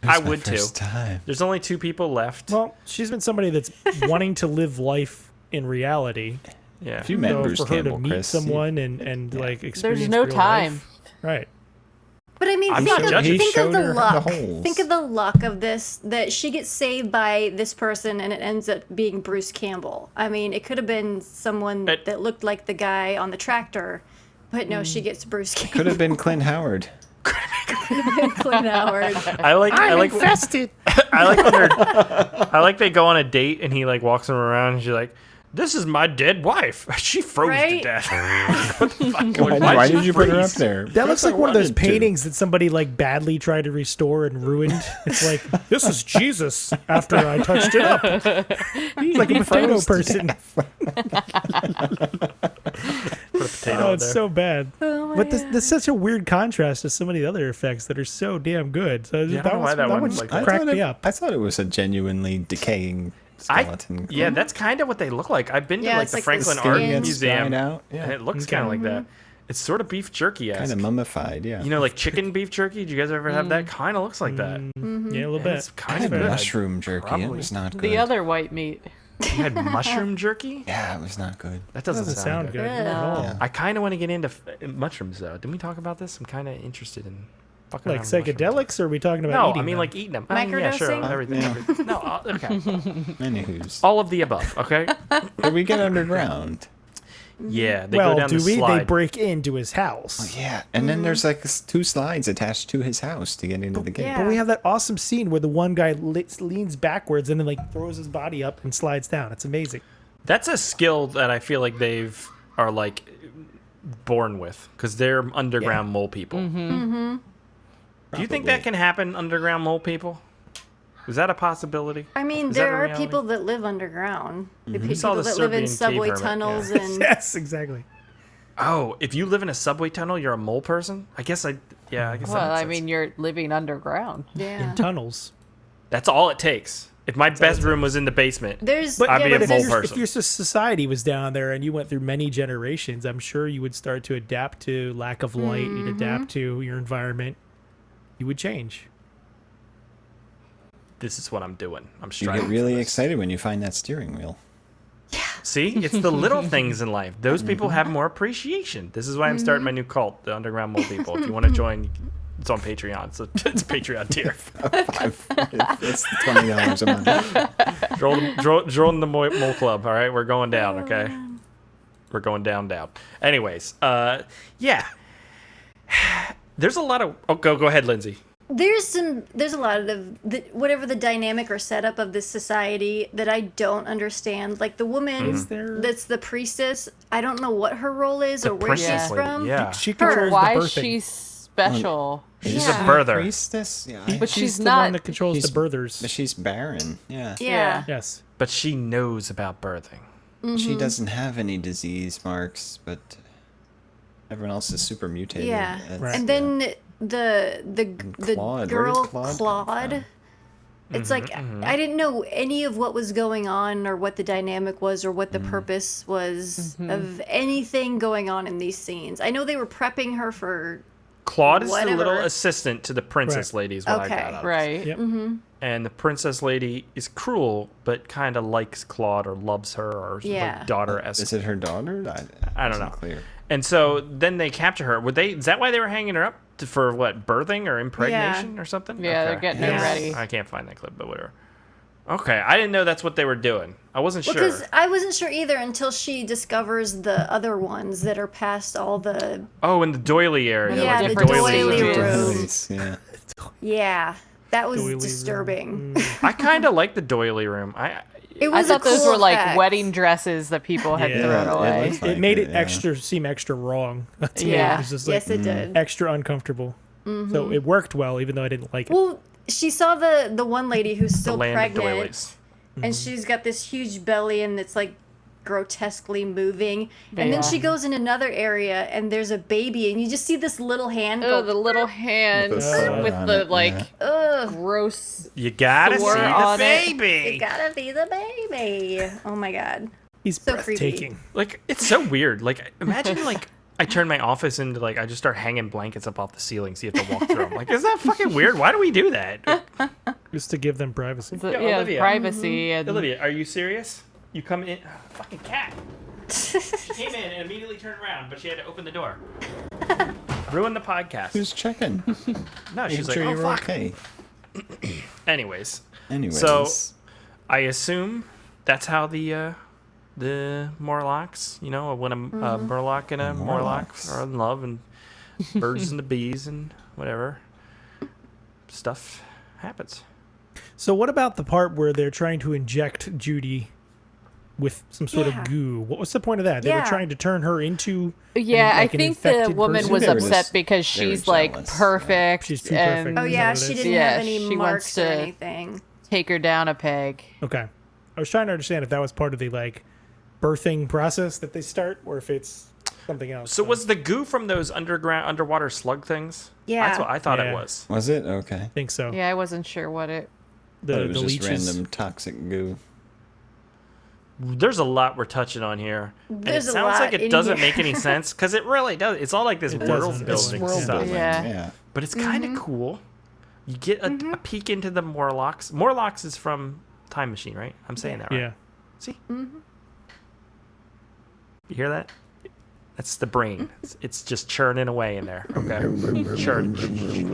I would too. Time. There's only 2 people left. Well, she's been somebody that's wanting to live life in reality. Yeah. If you met So Bruce for her Campbell, to meet Chris, someone and like experience There's no real time. life. Right. But I mean, I'm think not of, judging. think of Showed the her the luck. holes. Think of the luck of this, that she gets saved by this person and it ends up being Bruce Campbell. I mean, it could have been someone that looked like the guy on the tractor, but no, she gets Bruce Campbell. could have been Clint Howard. Clint Howard. I like Infested. I like when they're I like they go on a date and he like walks them around and she's like, "This is my dead wife. She froze to Right? death." What the fuck? Why did you put her up there? That looks like one of those wanted to. paintings that somebody like badly tried to restore and ruined. It's like, this is Jesus after I touched it up. He's like a potato person. Put a potato Oh, in it's there. so bad. Oh, But this is such a weird contrast to some of the other effects that are so damn good. So Yeah, I don't know why that one one's just like that. cracked me up. I thought it was a genuinely decaying skeleton. Yeah, that's kind of what they look like. I've been to Yeah, like it's the like the Franklin skin Art gets Museum, dried out. Yeah. and it looks kind of like that. It's sort of beef jerky Kind esque. of mummified, yeah. You know, like chicken beef jerky. Did you guys ever have that? Kind of looks like that. Yeah, a little bit. It's kind I of had good. mushroom jerky. It Probably. was not good. The other white meat. You had mushroom jerky? Yeah, it was not good. That doesn't sound good. at all. Yeah. I kind of want to get into mushrooms though. Didn't we talk about this? I'm kind of interested in fucking Like around with mushrooms. psychedelics, or are we talking about No, eating I mean them? like eating them. I mean, yeah, sure, Microdosing? everything. Yeah. everything. No, okay. Anywho's. All of the above. Okay. But we get underground. Yeah, they well, go down do the we? slide. They break into his house. Yeah, and then there's like 2 slides attached to his house to get into the gate. Yeah. But we have that awesome scene where the one guy leans backwards and then like throws his body up and slides down. It's amazing. That's a skill that I feel like they've are like born with because they're underground mole people. Do you think that can happen, underground mole people? Is that a possibility? I mean, Is that there a are reality? people that live underground. saw People the that live in Serbian subway cave hermit, tunnels yeah. and Yes, exactly. Oh, if you live in a subway tunnel, you're a mole person? I guess I guess that Well, makes I sense. mean, you're living underground. yeah. In tunnels. That's all it takes. If my bedroom was in the basement, There's But, I'd be a but mole if person. your society was down there and you went through many generations, I'm sure you would start to adapt to lack of light. You'd adapt to your environment. You would change. this is what I'm doing. I'm You striving get for really this. excited when you find that steering wheel. See, it's the little things in life. Those people have more appreciation. This is why I'm starting my new cult, the Underground Mole People. If you want to join, it's on Patreon. So it's Patreon tier. It's $20 a month. Join the Mole Club. All right, we're going down. Okay, we're going down. Anyways, yeah. There's a lot of. Oh, go ahead, Lindsay. there's a lot of the whatever the dynamic or setup of this society that I don't understand. Like the woman that's the priestess, I don't know what her role is or where she's princess lady, from. yeah. She Her. controls Why the is birthing. she special? She's Yeah. a birther. Priestess? Yeah. But she's the not. one that controls the birthers. But she's barren. Yeah. Yeah. Yes. But she knows about birthing. She doesn't have any disease marks, but everyone else is super mutated. Yeah. It's- Right. And then the Claude, where did girl Claude come Claude. from? It's like I didn't know any of what was going on or what the dynamic was or what the purpose was of anything going on in these scenes. I know they were prepping her for Claude is the Whatever. little assistant to the princess Right. lady, is what I Okay. got out of it. Right. Yep. And the princess lady is cruel, but kind of likes Claude or loves her or Yeah. like daughter as Is it her daughter? I don't know. wasn't Clear. And so then they capture her. Would they? Is that why they were hanging her up for what? Birthing or impregnation or something? Yeah, they're Okay. getting her ready. I can't find that clip, but whatever. Okay, I didn't know that's what they were doing. I wasn't sure. because I wasn't sure either until she discovers the other ones that are past all the Oh, in the doily area. Yeah, like the doily doily room. room. Yeah. yeah. That was Doily room. disturbing. I kind of like the doily room. It I was thought a those cool were like effect. wedding dresses that people had Yeah, thrown it away. looks It like made it yeah. extra seem extra wrong. To me. Yeah. It was just like Yes, it did. extra uncomfortable. So it worked well, even though I didn't like it. Well, she saw the one lady who's the still land of pregnant, doilies. and she's got this huge belly, and it's like grotesquely moving. And Yeah. then she goes in another area, and there's a baby, and you just see this little hand Oh, go. the little hand With the sword with on the it, like yeah. Ugh, gross. You gotta see Sword the on it. it baby. gotta be the baby. Oh my god. He's so creepy. breathtaking. Like it's so weird. Like imagine like I turn my office into like I just start hanging blankets up off the ceiling so you have to walk through them. Like, is that fucking weird? Why do we do that? Just to give them privacy. So, Yo, yeah, Olivia. privacy and Olivia, are you serious? You come in, fucking cat. She came in and immediately turned around, but she had to open the door. Ruin the podcast. Who's checking? No, Make she's like, sure oh you're fuck. okay. Anyways, Anyways. So- I assume that's how the Morlocks, you know, when a Murloc and a Morlock Morlocks. are in love, and birds and the bees and whatever stuff happens. So what about the part where they're trying to inject Judy with some sort Yeah. of goo? What was the point of that? They were Yeah. trying to turn her into yeah, like I an think the infected woman person? was They were upset just- because they were she's like jealous, perfect. She's too and perfect. Oh Is yeah, that what it she is? didn't Yeah, have any she marks wants or to- anything. take her down a peg. Okay. I was trying to understand if that was part of the like birthing process that they start or if it's something else. So was the goo from those underwater slug things? Yeah. That's what I thought Yeah. it was. Was it? Okay. I think so. Yeah, I wasn't sure what it. Thought The it was just leeches. random toxic goo. there's a lot we're touching on here. There's and a it sounds lot like it in doesn't here. make any sense because it really does. It's all like this world doesn't. It's building world stuff. building. Yeah. But it's kind of cool. You get a peek into the Morlocks. Morlocks is from Time Machine, right? I'm saying that right. Yeah. See? You hear that? That's the brain. It's just churning away in there. Okay. Churn.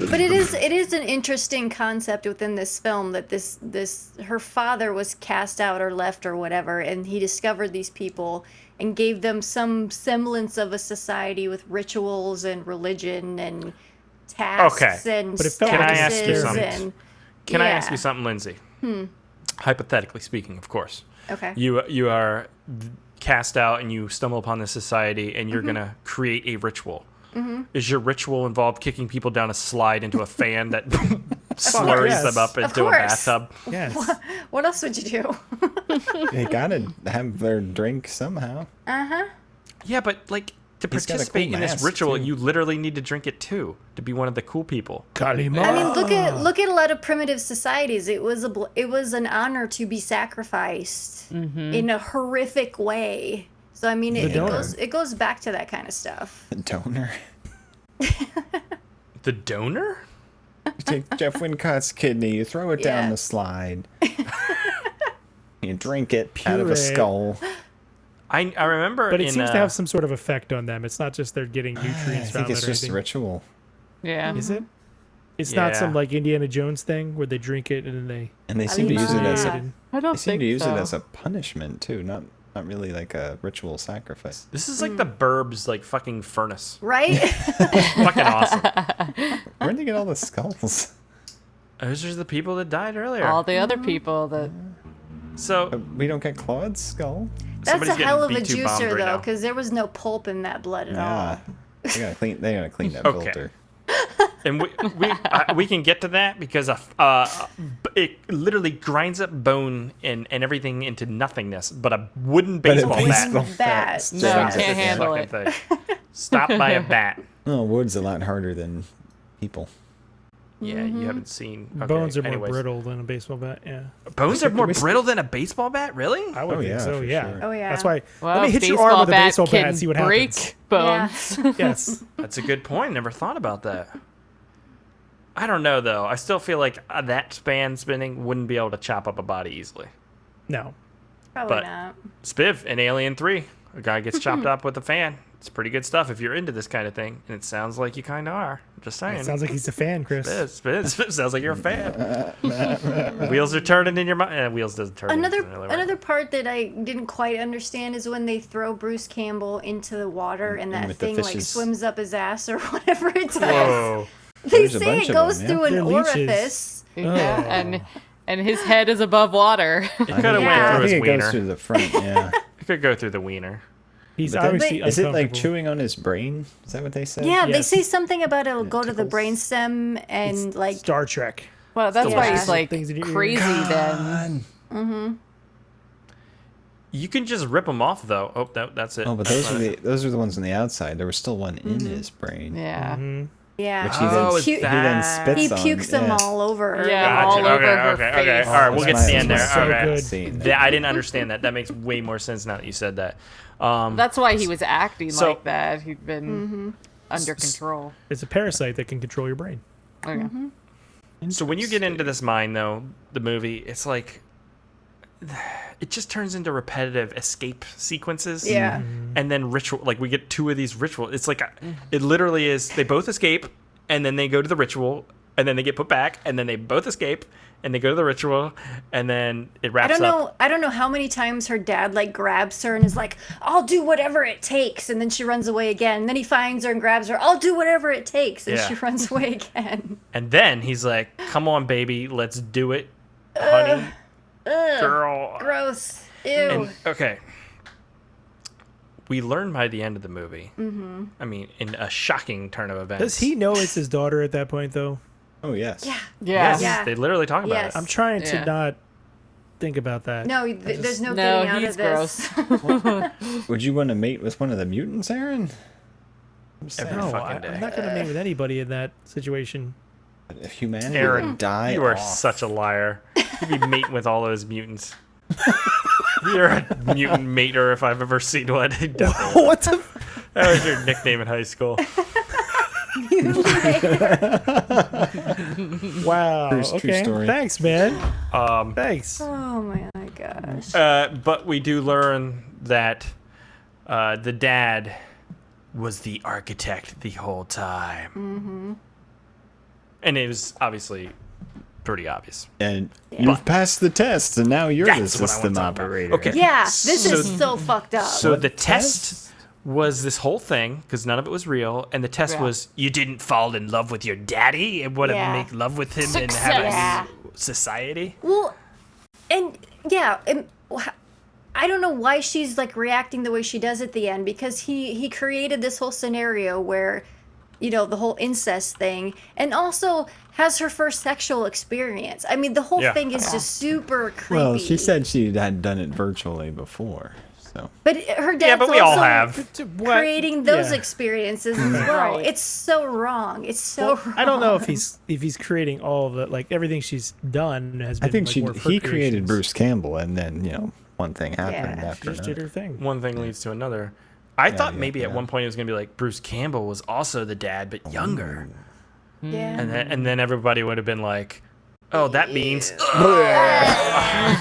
But it is an interesting concept within this film that this her father was cast out or left or whatever, and he discovered these people and gave them some semblance of a society with rituals and religion and tasks and But it felt Can I like ask you statuses something? and Can I ask you something, Lindsay? Hypothetically speaking, of course. Okay. You are cast out and you stumble upon this society and you're gonna create a ritual. Is your ritual involved kicking people down a slide into a fan that slurries yes. them up Of into a course. bathtub? Yes. What else would you do? They gotta have their drink somehow. Yeah, but like to He's got a participate cool in this mask, ritual, too. you literally need to drink it too to be one of the cool people. Kalima. I mean, look at a lot of primitive societies. It was an honor to be sacrificed in a horrific way. So I mean, it goes back to that kind of stuff. The donor. The donor? You take Jeff Wincott's kidney, you throw it down Yeah. the slide. You drink it out of a Puree. skull. I remember But it in, seems to have some sort of effect on them. It's not just they're getting I nutrients from think it's it or just a anything. ritual. Yeah. Is it? It's not Yeah. some like Indiana Jones thing where they drink it and then they. And they seem to use it as a I don't they seem think to use so. it as a punishment too, not really like a ritual sacrifice. This is like the Burbs like fucking furnace. Right? Fucking awesome. Where'd they get all the skulls? Those are the people that died earlier. All the other people that. So We don't get Claude's skull. That's somebody's a getting hell of a B2 bombed juicer, right though, now. because there was no pulp in that blood at all. Yeah. They gotta clean that Okay. filter. And we can get to that because it literally grinds up bone and everything into nothingness, but a wooden baseball bat. Bat. No, stops can't this handle fucking it. thing. Stopped by a bat. Oh, wood's a lot harder than people. Yeah, you haven't seen. Okay, Bones are more anyways. brittle than a baseball bat. Yeah. Bones are more brittle than a baseball bat, really? I would Oh, think yeah, so. for Yeah. sure. Oh, yeah. That's why. Well, let me hit your baseball arm with a bat baseball bat can and see what break happens. bones. Yes. That's a good point. Never thought about that. I don't know though. I still feel like that span spinning wouldn't be able to chop up a body easily. No. Probably But- not. Spiv in Alien 3, a guy gets chopped up with a fan. It's pretty good stuff if you're into this kind of thing, and it sounds like you kind of are. Just saying. It sounds like he's a fan, Chris. Spiv sounds like you're a fan. Wheels are turning in your mind. Wheels doesn't turn. Another part that I didn't quite understand is when they throw Bruce Campbell into the water and that with the thing like fishes. swims up his ass or whatever it does. Whoa. They There's a say bunch it of goes them, yeah. through an They're leeches. orifice. Yeah, and his head is above water. It could have Yeah. went I through his think it goes wiener. through the front, yeah. It could go through the wiener. He's But then- obviously is it like uncomfortable. chewing on his brain? Is that what they say? Yeah, they Yes. say something about it'll go to the tickles. brainstem and like Star Trek. Well, that's why Yeah. he's like Things in your ear. crazy then. You can just rip them off though. Oh, that's it. Oh, but those are the ones on the outside. There was still one in his brain, Yeah. yeah. which he Oh, then it's spits He on. pukes them yeah. all over. Yeah, Gotcha. all over Okay, her okay, face. okay. All right, we'll get to the end there. So Okay. good. Scene. I didn't understand that. That makes way more sense now that you said that. That's why he was acting So- like that. He'd been under control. It's a parasite that can control your brain. Okay. So when you get into this mind, though, the movie, it's like it just turns into repetitive escape sequences. Yeah. And then ritual, like we get two of these rituals. It's like it literally is. They both escape, and then they go to the ritual, and then they get put back, and then they both escape, and they go to the ritual, and then it wraps up. I don't know how many times her dad like grabs her and is like, "I'll do whatever it takes," and then she runs away again. And then he finds her and grabs her, "I'll do whatever it takes," and Yeah. she runs away again. And then he's like, "Come on, baby, let's do it, honey, girl." Gross. Ew. And, okay. We learn by the end of the movie. I mean, in a shocking turn of events. Does he know it's his daughter at that point, though? Oh yes. Yeah. Yeah. Yeah. They literally talk about Yes. it. I'm trying to Yeah. not think about that. No, there's no No, getting out he's of this. gross. Would you want to mate with one of the mutants, Aaron? I'm saying, Every No, fucking day. I'm not going to mate with anybody in that situation. if humanity Aaron, would die you are off. such a liar. You'd be mating with all those mutants. You're a mutant mater if I've ever seen one. Definitely. What the? That was your nickname in high school. Wow. True Okay. story. Thanks, man. Thanks. Oh my gosh. But we do learn that the dad was the architect the whole time. Mm-hmm. And it was obviously pretty obvious. And you've passed the test, and now you're the That's what I system wanna talk about. operator. Okay. Yeah, this is so fucked up. So the test was this whole thing, because none of it was real, and the test was you didn't fall in love with your daddy and want to Yeah. make love with him and have a Yeah. new society. Well, and yeah, I don't know why she's like reacting the way she does at the end, because he created this whole scenario where, you know, the whole incest thing, and also has her first sexual experience. I mean, the whole thing is just super creepy. Well, she said she had done it virtually before, so. But her dad's but we all also have. creating those Yeah. experiences as well. Right. It's so wrong. It's so wrong. I don't know if he's creating all of it. Like everything she's done has been. I think like, more of her he created creations. Bruce Campbell, and then, one thing happened Yeah. after She just did another. her thing. One thing leads to another. I thought yeah, maybe at yeah. one point it was going to be like Bruce Campbell was also the dad, but younger. Yeah. And then everybody would have been like, oh, that means... Oh,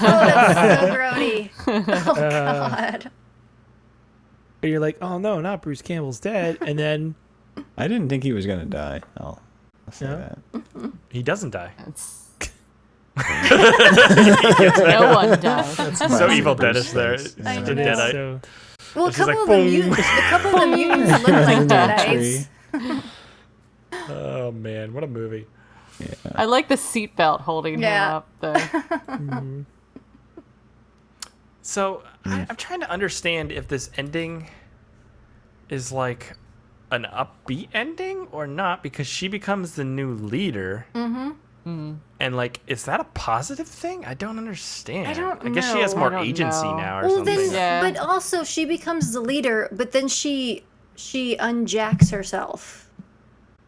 that's so grody. Oh, God. But you're like, oh no, not Bruce Campbell's dead, and then I didn't think he was gonna die. I'll say No? that. He doesn't die. No one died. So Evil Dead Bruce is there. face. I It's a know. Deadite. so Well, a She's like, couple of the mutants look like Deadites. Oh, man. What a movie. I like the seatbelt holding Yeah. him up there. So I'm trying to understand if this ending is like an upbeat ending or not, because she becomes the new leader. Mm-hmm. And like, is that a positive thing? I don't understand. I guess she has more I don't agency know. now or Well, something. then, Yeah. but also she becomes the leader, but then she unjacks herself,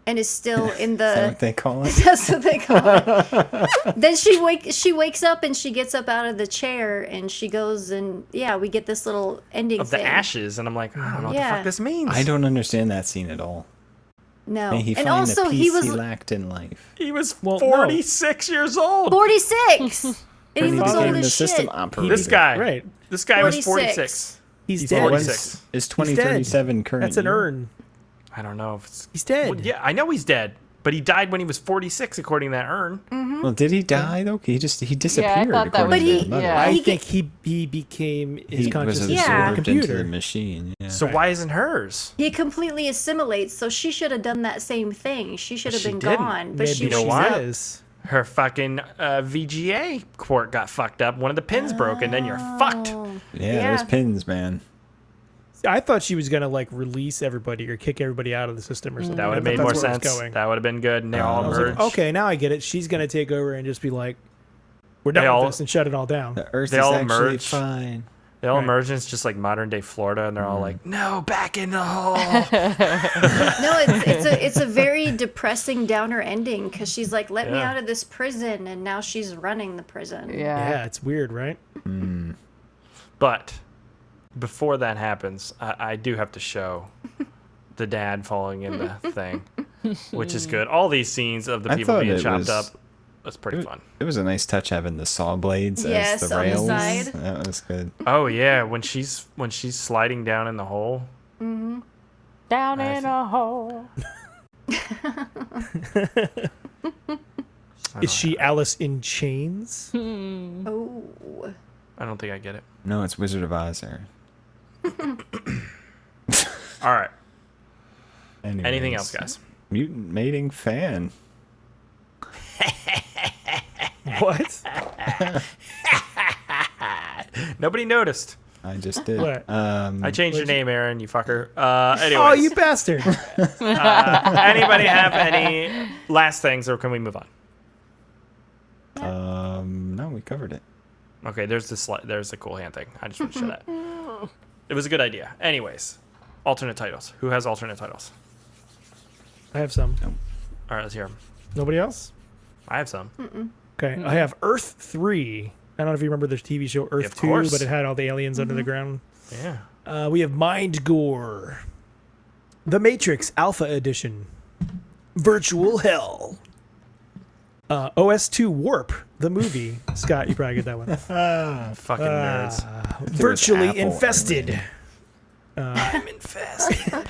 and is still in Is that the. what they call it? That's what they call it. Then she wakes up and she gets up out of the chair and she goes and we get this little ending Of the thing. ashes, and I'm like, I don't know what the Yeah. fuck this means. I don't understand that scene at all. No, May he and find also the peace he was lacked in life. He was Well, 46 years old. 46, and he When he looks old became the as system shit. operator. This guy. right. This guy was 46. 46. He's dead. 46. Is He's 2037 dead. current? That's an year? urn. I don't know if it's. He's dead. Well, yeah, I know he's dead, but he died when he was 46, according to that urn. Well, did he die though? He disappeared. thought that according was to But the he- mother. yeah. I He think he became his He was consciousness Yeah. in a absorbed into the computer. machine. Yeah. So why isn't hers? He completely assimilates, so she should have done that same thing. She should have She been didn't. gone, but Maybe she You know she why? is. Her fucking VGA port got fucked up. One of the pins broke, and then you're fucked. Yeah, those pins, man. I thought she was gonna like release everybody or kick everybody out of the system or something. That would have I made thought more that's where it was sense. going. That would have been good. And they all I was like, merged. okay, now I get it. She's gonna take over and just be like, "We're They done all- with this," and shut it all down. The Earth They is all actually merge. fine. They all Right. merge, and it's just like modern day Florida, and they're all like, "No, back in the hole." No, it's a very depressing downer ending because she's like, "Let me Yeah. out of this prison," and now she's running the prison. Yeah, it's weird, right? But before that happens, I do have to show the dad falling in the thing, which is good. All these scenes of the I people thought being it chopped was- up, that's pretty fun. It was a nice touch having the saw blades Yes, as the on the rails. side. That was good. Oh yeah, when she's sliding down in the hole. Down in a hole. Is she Alice in Chains? Oh, I don't think I get it. No, it's Wizard of Oz there. All right. Anyways, Anything else, guys? Mutant mating fan. What? Nobody noticed. I just did. What? I changed your name, Aaron. You fucker. Oh, Anyways, you bastard! anybody have any last things, or can we move on? No, we covered it. Okay, there's the cool hand thing. I just want to show that. It was a good idea. Anyways, alternate titles. Who has alternate titles? I have some. All right, let's hear them. Nobody else? I have some. Okay, I have Earth 3, I don't know if you remember the TV show Earth of 2, course. but it had all the aliens under the ground. Yeah. We have Mind Gore, The Matrix Alpha Edition, Virtual Hell, OS2 Warp, the movie. Scott, you probably get that one. Fucking nerds. Virtually Apple Infested. I'm infested.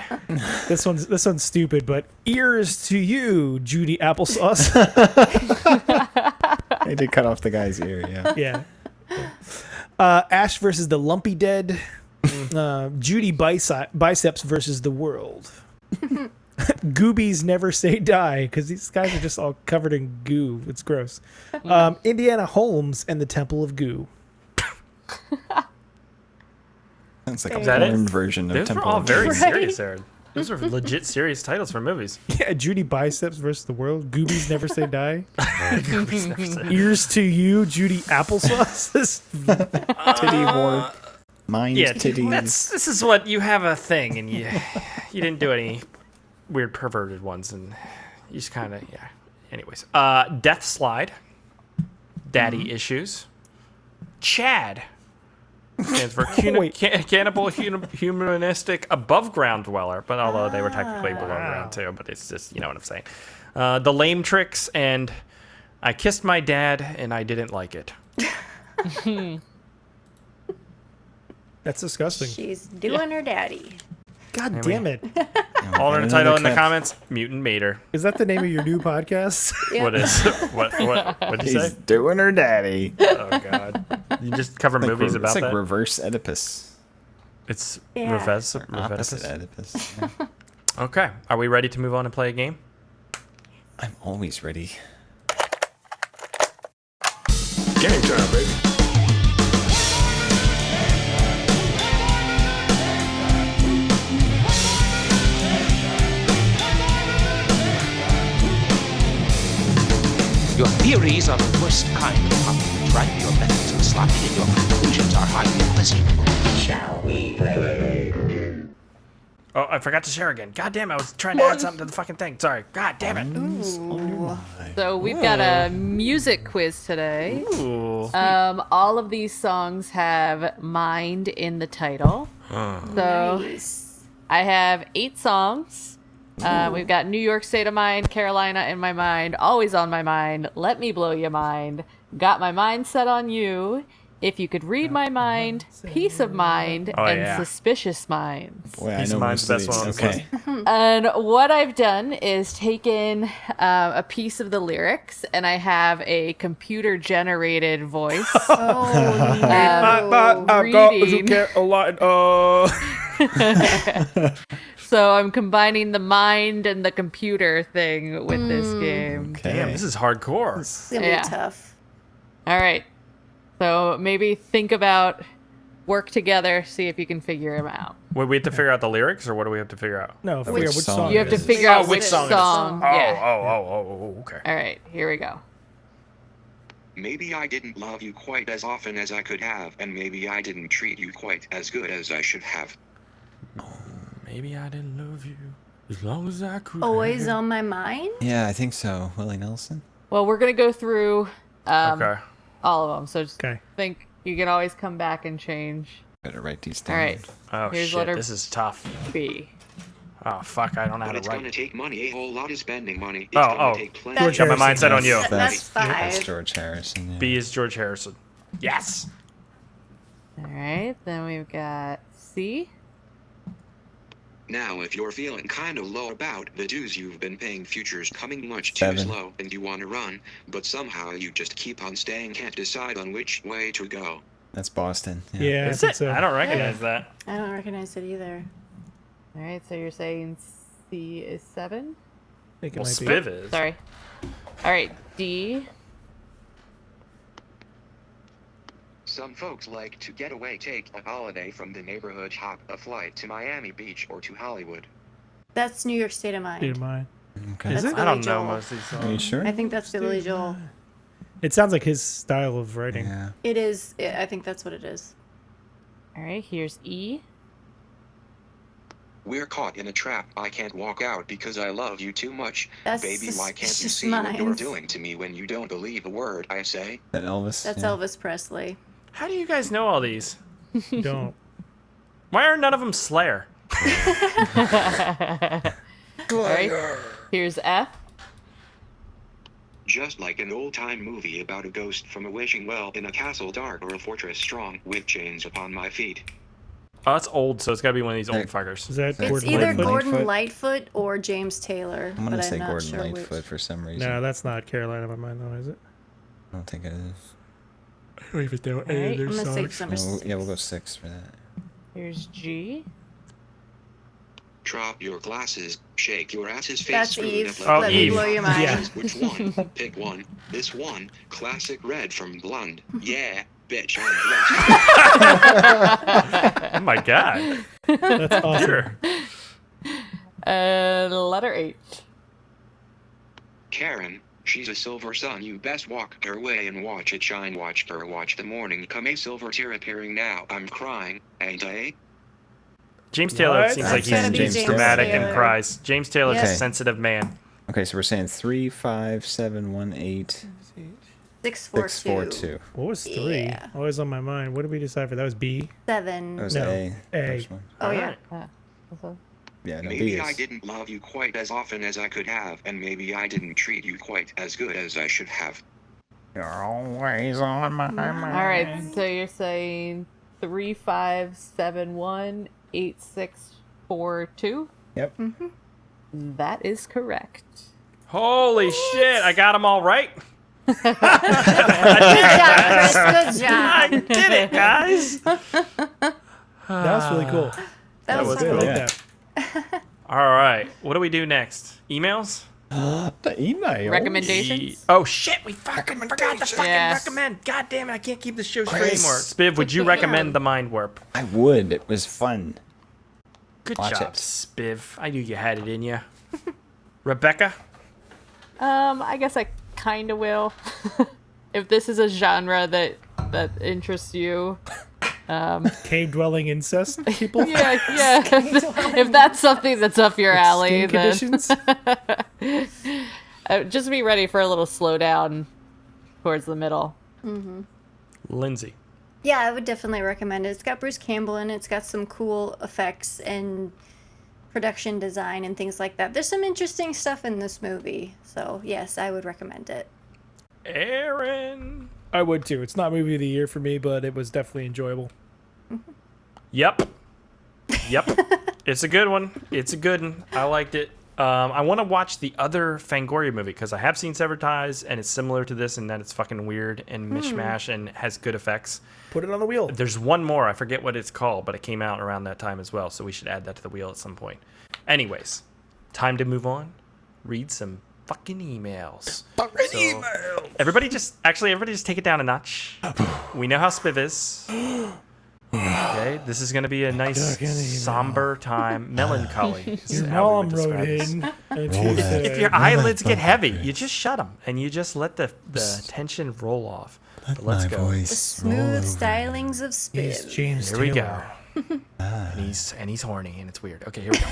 This one's stupid, but Ears to You, Judy Applesauce. They did cut off the guy's ear, yeah. Yeah. Ash versus the Lumpy Dead. Judy Biceps versus the World. Goobies Never Say Die, because these guys are just all covered in goo. It's gross. Indiana Holmes and the Temple of Goo. Sounds like a Is that it? porn version of Those Temple were all of very Doom. serious, Aaron. Those are legit serious titles for movies. Yeah, Judy Biceps versus the World. Goobies Never Say Die. Goobies never say- Ears to You, Judy Applesauce. Titty warp. Mind Yeah, titties. this is what you have a thing, and you didn't do any weird perverted ones, and you just kind of Anyways, Death Slide, Daddy Issues, Chad stands for Cannibal Humanistic Above Ground Dweller, but although they were technically below ground too, but it's just you know what I'm saying. The Lame Tricks and I Kissed My Dad and I Didn't Like It. That's disgusting. She's doing her daddy. God damn it. Alternate title in the comments: Mutant Mater. Is that the name of your new podcast? What is what did you He's say? doing her daddy. Oh god, you just cover movies about it's like that. reverse Oedipus. It's Yeah. reverse Opposite Oedipus. Yeah. Okay, are we ready to move on and play a game? I'm always ready. Game time, baby. Your theories are the worst kind of compliment, right? Your methods are sloppy and your conclusions are highly questionable. Shall we play? Oh, I forgot to share again. God damn, I was trying to add something to the fucking thing. Sorry. God damn it. So we've got a music quiz today. Ooh. All of these songs have mind in the title. So Nice. I have 8 songs. We've got New York State of Mind, Carolina in my mind, Always on my mind, Let me blow your mind, Got my mind set on you, If you could read my mind, Peace of Mind, and yeah. Suspicious Minds. Boy, I Peace know of Mind's most the of best one these. on this Okay. And what I've done is taken a piece of the lyrics, and I have a computer-generated voice. Oh, no. Reading. a lot. So I'm combining the mind and the computer thing with this game. Okay. Damn, this is hardcore. It's gonna Yeah. be tough. All right. So maybe think about, work together, see if you can figure them out. Wait, we have to figure out the lyrics, or what do we have to figure out? No, figure out which song song. You have it to is. figure out which which song song. it is. Yeah. Oh, okay. All right, here we go. Maybe I didn't love you quite as often as I could have, and maybe I didn't treat you quite as good as I should have. Maybe I didn't love you as long as I could. Always on my mind. Yeah, I think so. Willie Nelson. Well, we're going to go through Okay. all of them. So just Okay. think you can always come back and change. Better write these down. All right. Oh Here's shit, letter this is tough. B. Oh fuck, I don't know how But to it's gonna write. take money, a whole lot of spending money. It's Oh, gonna oh. take plenty. That's- Got my mindset on you. That's That's 5. George Harrison. Yeah. B is George Harrison. Yes. All right. Then we've got C. Now, if you're feeling kind of low about the dues you've been paying, future's coming much too 7. slow, and you want to run, but somehow you just keep on staying, can't decide on which way to go. That's Boston. Yeah, Is I think it? so. I don't recognize that. I don't recognize it either. All right. So you're saying C is 7? I think it Well, might be. Spiv is. Sorry. All right. D. Some folks like to get away, take a holiday from the neighborhood, hop a flight to Miami Beach or to Hollywood. That's New York State of Mind. Dude, mine. Okay. Is That's it? I don't Billy know Joel. most of these songs. Are you sure? I think that's Billy Joel. It sounds like his style of writing. Yeah. It is. I think that's what it is. All right. Here's E. We're caught in a trap. I can't walk out because I love you too much. Baby, why can't you Suspicious see what you're Minds. doing to me when you don't believe a word I say? That Elvis? That's yeah. Elvis Presley. How do you guys know all these? Don't. Why are none of them Slayer? All right. Here's F. Just like an old-time movie about a ghost from a wishing well in a castle dark or a fortress strong with chains upon my feet. Oh, that's old, so it's got to be one of these old fuckers. Is that It's Gordon either Lightfoot? Gordon Lightfoot or James Taylor. I'm gonna but say I'm not Gordon sure Lightfoot which. for some reason. No, that's not Carolina by mine, though, is it? I don't think it is. I don't even know any of their I'm gonna say songs. number No, 6. yeah, we'll go 6 for that. Here's G. Drop your glasses, shake your ass's face. That's screwed Eve. up like Let a me baby. blow your mind. Yeah. Which one? Pick one. This one. Classic red from Blonde. Yeah, bitch, I'm blessed. Oh my god. That's awesome. Sure. Letter H. Karen, she's a silver sun. You best walk her way and watch it shine. Watch her watch the morning come. A silver tear appearing now. I'm crying, ain't I? James Taylor What? seems That's like gotta he's be James dramatic Taylor. and cries. James Taylor's Yeah. a sensitive man. Okay, so we're saying 3, 5, 7, 1, 8, 6, 4, 6, 4, 2. 2. What was 3? Yeah. Always on my mind. What did we decide for? That was B? 7. That was No, A. A. First one. Oh, yeah. Yeah, no, B Maybe is. I didn't love you quite as often as I could have, and maybe I didn't treat you quite as good as I should have. You're always on my mind. All right, so you're saying 3, 5, 7, 1, 8, 6, 4, 2? Yep. That is correct. Holy shit, I got them all right. Good job, Chris. Good I job. did it, guys. That was really cool. That was I fun. like Yeah. that. All right, what do we do next? Emails? The email. Recommendations? Oh shit, we fucking forgot to fucking Yeah. recommend. God damn it, I can't keep the show straight Chris. anymore. Spiv, would you recommend the Mindwarp? I would. It was fun. Good Watch job, it. Spiv. I knew you had it in you. Rebecca? I guess I kind of will. If this is a genre that interests you. Cave dwelling incest people? Yeah. If that's something that's up your alley, Skin then conditions? just be ready for a little slowdown towards the middle. Lindsay. Yeah, I would definitely recommend it. It's got Bruce Campbell in it. It's got some cool effects and production design and things like that. There's some interesting stuff in this movie. So, yes, I would recommend it. Aaron. I would too. It's not movie of the year for me, but it was definitely enjoyable. Yep. It's a good one. It's a good one. I liked it. I want to watch the other Fangoria movie because I have seen Severed Ties and it's similar to this in that it's fucking weird and mishmash and has good effects. Put it on the wheel. There's one more. I forget what it's called, but it came out around that time as well. So we should add that to the wheel at some point. Anyways, time to move on. Read some fucking emails. Everybody just take it down a notch. We know how Spiv is. Okay, this is going to be a nice somber time. Melancholy. is Your how we mom would wrote describe this. in. And she said, If your eyelids get heavy, you just shut them and you just let the tension roll off. But let's go. The smooth stylings of He's Spiv. James Here we go. Taylor. And he's horny and it's weird. Okay, here we go.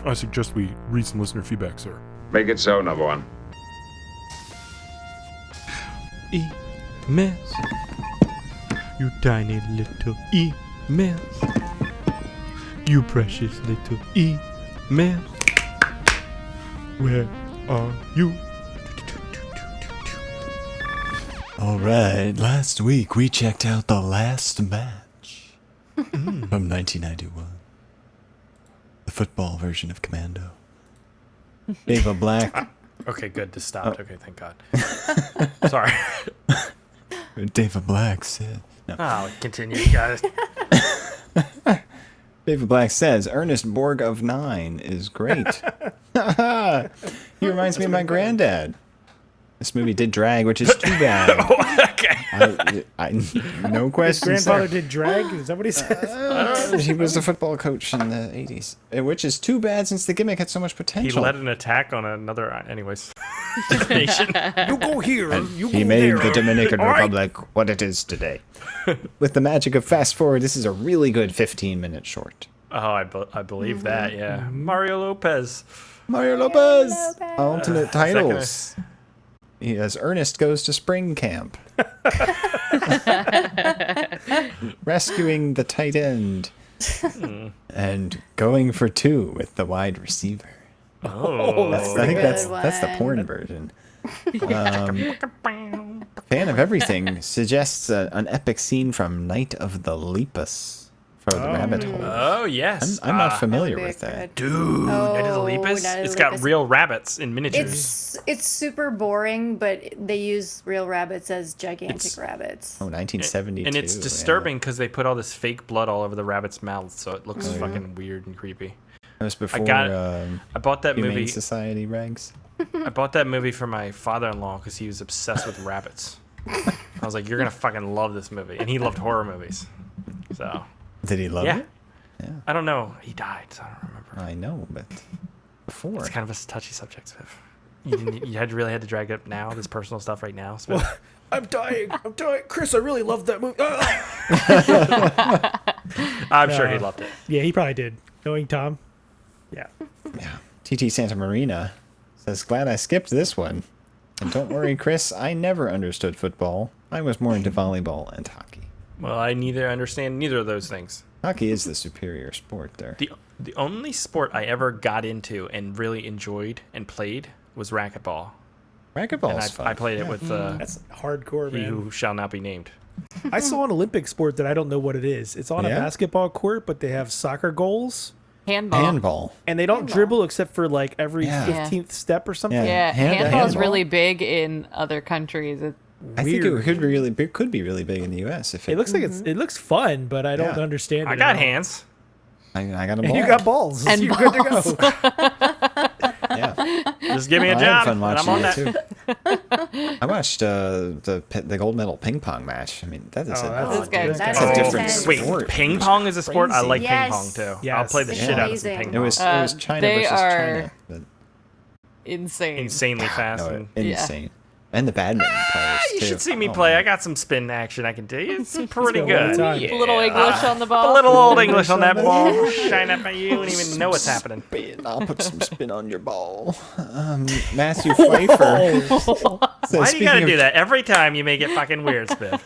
I suggest we read some listener feedback, sir. Make it so, number one. Emails. You tiny little emails. You precious little emails. Where are you? All right. Last week we checked out The Last Match from 1991. The football version of Commando. Ava Black. Okay, good. This stopped. Okay, thank God. Sorry. David Black said. No. Oh, continue, guys. David Black says Ernest Borg of 9 is great. He reminds me of my granddad. This movie did drag, which is too bad. Okay. No His questions. grandfather there. did drag? Is that what he said? He was a football coach in the 80s, which is too bad since the gimmick had so much He potential. led an attack on another. Anyways. Nation. You go here. You He go made there. the Dominican All right. Republic what it is today. With the magic of fast forward, this is a really good 15-minute short. I believe that. Yeah, Mario Lopez. Mario Lopez. Alternate titles. He has Ernest Goes to Spring Camp. Rescuing the tight end. And Going for Two with the wide receiver. I think that's the porn version. Fan of everything suggests an epic scene from Night of the Lepus for the rabbit hole. Oh yes, I'm not familiar with that. Dude, Night of the Lepus. It's got real rabbits in miniatures. It's super boring, but they use real rabbits as gigantic rabbits. Oh, 1972. And it's disturbing because they put all this fake blood all over the rabbits' mouths, so it looks fucking weird and creepy. That was before I bought that Humane movie. Society regs. I bought that movie for my father-in-law because he was obsessed with rabbits. I was like, "You're gonna fucking love this movie," and he loved horror movies. So. Did he love it? Yeah. I don't know. He died, so I don't remember. I know, but before. It's kind of a touchy subject, Spiff. You really had to drag it up now, this personal stuff right now, Spiff. Well, I'm dying. Chris, I really loved that movie. I'm sure he loved it. Yeah, he probably did. Knowing Tom. Yeah. TT Santa Marina says, glad I skipped this one. And don't worry, Chris, I never understood football. I was more into volleyball and hockey. Well, I neither understand neither of those things. Hockey is the superior sport there. The only sport I ever got into and really enjoyed and played was racquetball. Racquetball's fun. I played it with that's hardcore, he man. who shall not be named. I saw an Olympic sport that I don't know what it is. It's on a basketball court, but they have soccer goals. Handball. And they don't dribble except for like every 15th step or something. Yeah, handball is really big in other countries. I think it could be really big in the U.S. If it looks like it looks fun, but I don't understand it. I got hands. I got a ball. And you got balls. And you're balls. good to go. Just give me a job. I had fun watching I'm on it that. too. I watched the gold medal ping pong match. I mean, that's a different Wait, sport. ping pong is a sport? I like Yes. ping pong too. Yes. I'll play the shit out of some ping pong. It was China they versus are China. But insanely fast. no, insane. And the badminton players You too. should see me play. I got some spin action I can do. It's pretty good. A little English on the ball. A little old English on that ball. Shine up at you. You don't even know what's happening. I'll put some spin on your ball. Matthew Pfeiffer. Why do you gotta do that? Every time you make it fucking weird, Spiff.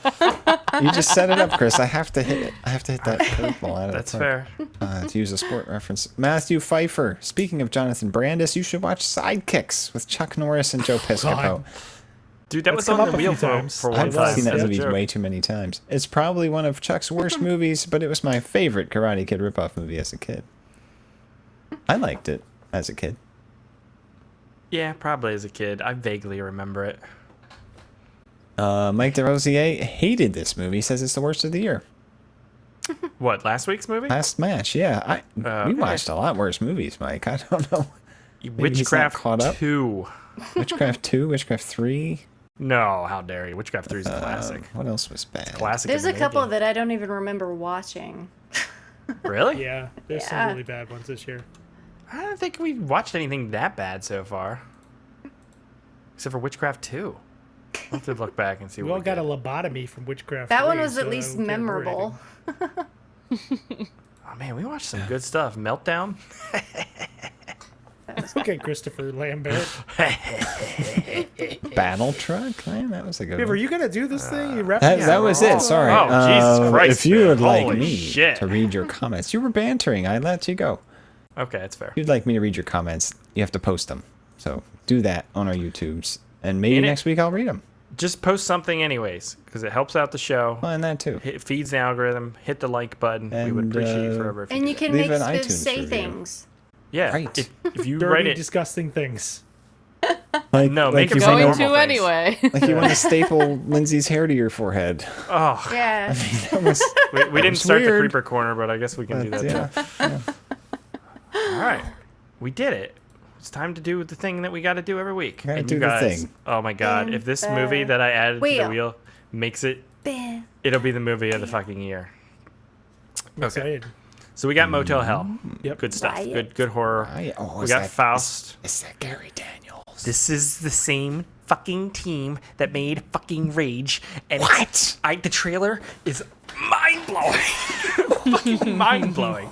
You just set it up, Chris. I have to hit it. I have to hit that curveball out of That's the park. fair. To use a sport reference. Matthew Pfeiffer. Speaking of Jonathan Brandis, you should watch Sidekicks with Chuck Norris and Joe Piscopo. Dude, that was on the wheel for one I've time. seen that movie way too many times. It's probably one of Chuck's worst movies, but it was my favorite Karate Kid ripoff movie as a kid. I liked it as a kid. Yeah, probably as a kid. I vaguely remember it. Mike DeRosier hated this movie. Says it's the worst of the year. What, last week's movie? Last match, yeah. We watched a lot worse movies, Mike. I don't know. Maybe he's not caught up. 2. Witchcraft 2, Witchcraft 3. No, how dare you? Witchcraft 3 is a classic. What else was bad? Classic. There's a couple that I don't even remember watching. Really? Yeah, there's some really bad ones this year. I don't think we watched anything that bad so far. Except for Witchcraft 2. I'll have to look back and see We what all we got did. a lobotomy from Witchcraft. That 3, one was so at I least don't care if we're memorable. Oh man, we watched some good stuff. Meltdown. Okay, Christopher Lambert. Battle Truck? Man, that was a good Were one. you gonna do this thing? You That was it. Sorry. Oh, Jesus Christ, If you would man. like Holy me shit. to read your comments, you were bantering. I let you go. Okay, that's fair. If you'd like me to read your comments, you have to post them. So do that on our YouTubes, and maybe next week I'll read them. Just post something anyways, because it helps out the show. And that too. It feeds the algorithm. Hit the like button. we would And, appreciate it forever. If And you did can Leave make an Spiff iTunes say review. things. Yeah, Right. If you Dirty, write it, disgusting things. Like, no, like make you it wanna- Going to anyway. Like you want to staple Lindsay's hair to your forehead. Oh, Yeah. That was, we didn't was start the weird. creeper corner, but I guess we can do that yeah. too. All right, we did it. It's time to do the thing that we got to do every week. Gotta And do you the guys, thing. oh my god, if this movie that I added to the wheel. wheel makes it, Bam. it'll be the movie of the fucking year. I'm excited. So we got Motel Hell. Yep. Good stuff. Riot. Good horror. Oh, We is got that- Faust. Is that Gary Daniels? This is the same fucking team that made fucking Rage. And What? the trailer is mind blowing. Fucking mind blowing.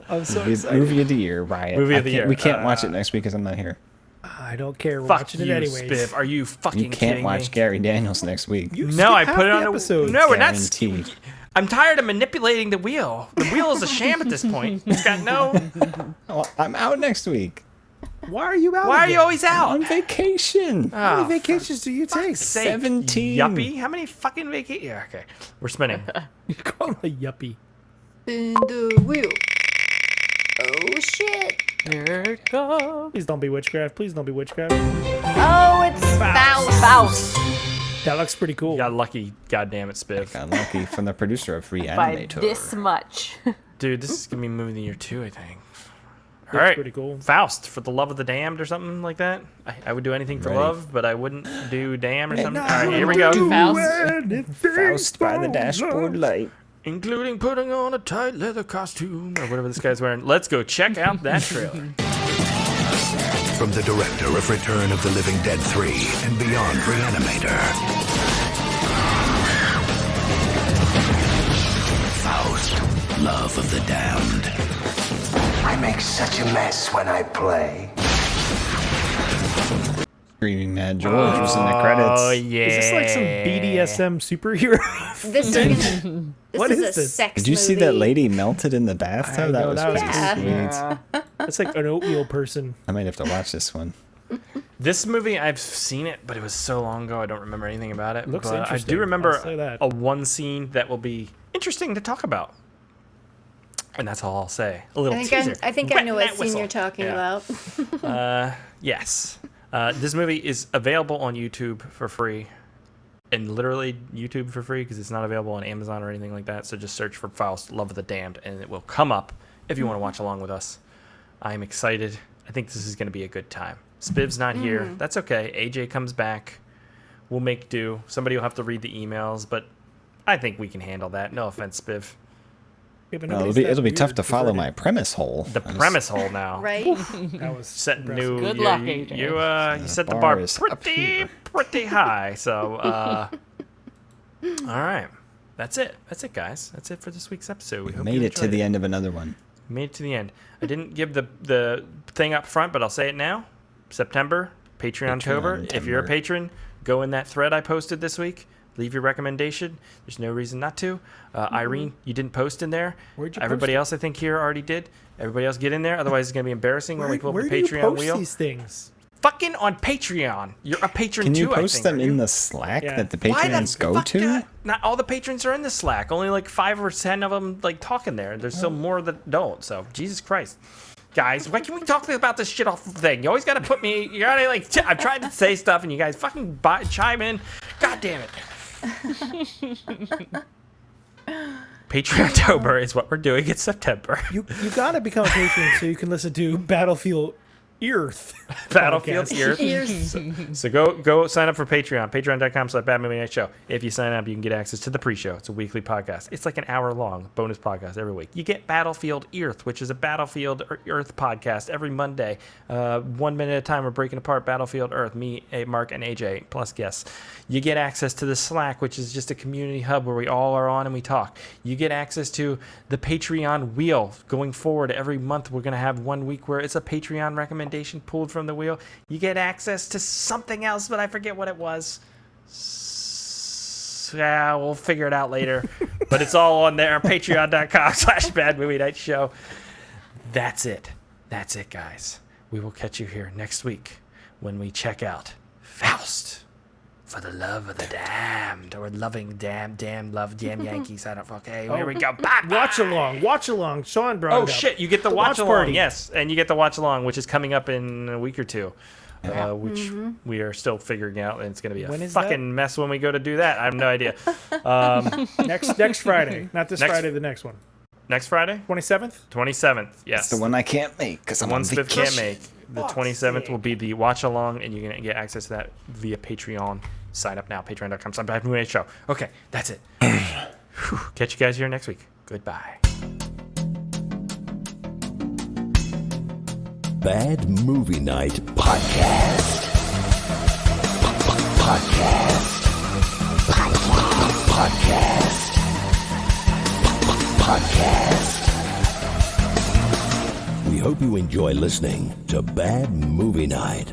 I'm so excited. Movie of the year, Riot. Movie of the year. We can't watch it next week because I'm not here. I don't care. We're Fuck watching you, it anyways. Spiv. Are you fucking You can't kidding watch me? Gary Daniels next week. No, I put it on episode. No, we're not. Guaranteed. I'm tired of manipulating the wheel. The wheel is a sham at this point. It's got no. Well, I'm out next week. Why are you out? Why are again? you always out? On vacation. How Oh, many vacations do you take? 17. Yuppie? How many fucking vacations? Yeah, okay. We're spinning. You call him a yuppie. In the wheel. Oh shit. Here it comes. Please don't be witchcraft. Please don't be witchcraft. Oh, it's Faust. That looks pretty cool. You got lucky, goddamn it, Spiv. Got lucky from the producer of By Reanimator. this much. Dude, this is gonna be movie of the year 2, I think. All Looks right, pretty cool. Faust for the love of the damned or something like that. I would do anything for Ready. love, but I wouldn't do damn or something. All I right, here we go. Faust. Faust by the dashboard light. Including putting on a tight leather costume or whatever this guy's wearing. Let's go check out that trailer. From the director of Return of the Living Dead 3 and Beyond Reanimator. Faust, Love of the Damned. I make such a mess when I play. Screaming Mad George was in the credits. Oh, yeah. Is this like some BDSM superhero? This is gonna. What is is a this? sex Did you see movie. that lady melted in the bathtub? I That know, was that was pretty Yeah. sweet. That's like an oatmeal person. I might have to watch this one. This movie, I've seen it, but it was so long ago, I don't remember anything about it. Looks but interesting, I do remember I'll say that. a one scene that will be interesting to talk about. And that's all I'll say. A little teaser. I think I Wet know that what scene whistle. you're talking Yeah. about. Yes. This movie is available on YouTube for free. And literally YouTube for free because it's not available on Amazon or anything like that. So just search for Faust, Love of the Damned, and it will come up if you want to watch along with us. I'm excited. I think this is going to be a good time. Spiv's not here. That's okay. AJ comes back. We'll make do. Somebody will have to read the emails, but I think we can handle that. No offense, Spiv. Yeah, but No, nobody's it'll that be tough weird to follow perverted. my premise hole. The premise hole now. Right? That was Set impressive. new. Good you, luck, you, AJ. you set the bar bar is up pretty high. So, all right, that's it. That's it, guys. That's it for this week's episode. We hope Made you it to enjoyed the end of another one. Made it to the end. I didn't give the thing up front, but I'll say it now. September, Patreon-tober. If you're a Patreon-tober. patron, go in that thread I posted this week. Leave your recommendation. There's no reason not to. Irene, you didn't post in there. Where'd you Everybody post it? else, I think, here already did. Everybody else get in there. Otherwise, it's going to be embarrassing when we pull up Where the do you Patreon post wheel. these things? Fucking on Patreon. You're a patron Can too, you I post think, them aren't in you? the Slack Yeah. that the Why the Patreons go fuck to? not all the patrons are in the Slack. Only like 5 or 10 of them like talking there. There's still more that don't. So Jesus Christ, guys, why can't we talk about this shit off the thing? You always got to put me. You gotta like. I'm trying to say stuff and you guys fucking chime in. God damn it. Patreon-tober is what we're doing in September. You gotta become a patron so you can listen to Battlefield Earth. Battlefield podcast. Earth. So go sign up for Patreon. Patreon.com/BadMovieNightShow. If you sign up, you can get access to the pre-show. It's a weekly podcast. It's like an hour-long bonus podcast every week. You get Battlefield Earth, which is a Battlefield Earth podcast every Monday. 1 minute at a time, we're breaking apart Battlefield Earth. Me, Mark, and AJ, plus guests. You get access to the Slack, which is just a community hub where we all are on and we talk. You get access to the Patreon wheel. Going forward, every month we're going to have 1 week where it's a Patreon recommendation pulled from the wheel. You get access to something else, but I forget what it was. Yeah, we'll figure it out later. But it's all on there. Patreon.com/BadMovieNightShow. That's it. That's it, guys. We will catch you here next week when we check out Faust. For the love of the damned, or loving damn love damn Yankees. I don't okay. Here we go. Bye, Watch along. Sean brought Oh it up. shit! You get the The watch watch along, party. yes, and you get the watch along, which is coming up in a week or two, which we are still figuring out, and it's going to be a When is fucking mess when we go to do that. I have no idea. Next Friday, not this Next- Friday, the next one. Next Friday, 27th. 27th. Yes, It's the one I can't make because I'm one on Spiff vacation. can't make. The 27th will be the watch along, and you're gonna get access to that via Patreon. Sign up now, patreon.com/BadMovieNightShow. Okay, that's it. Whew. Catch you guys here next week. Goodbye. Bad Movie Night Podcast. Podcast. Podcast. Podcast. We hope you enjoy listening to Bad Movie Night.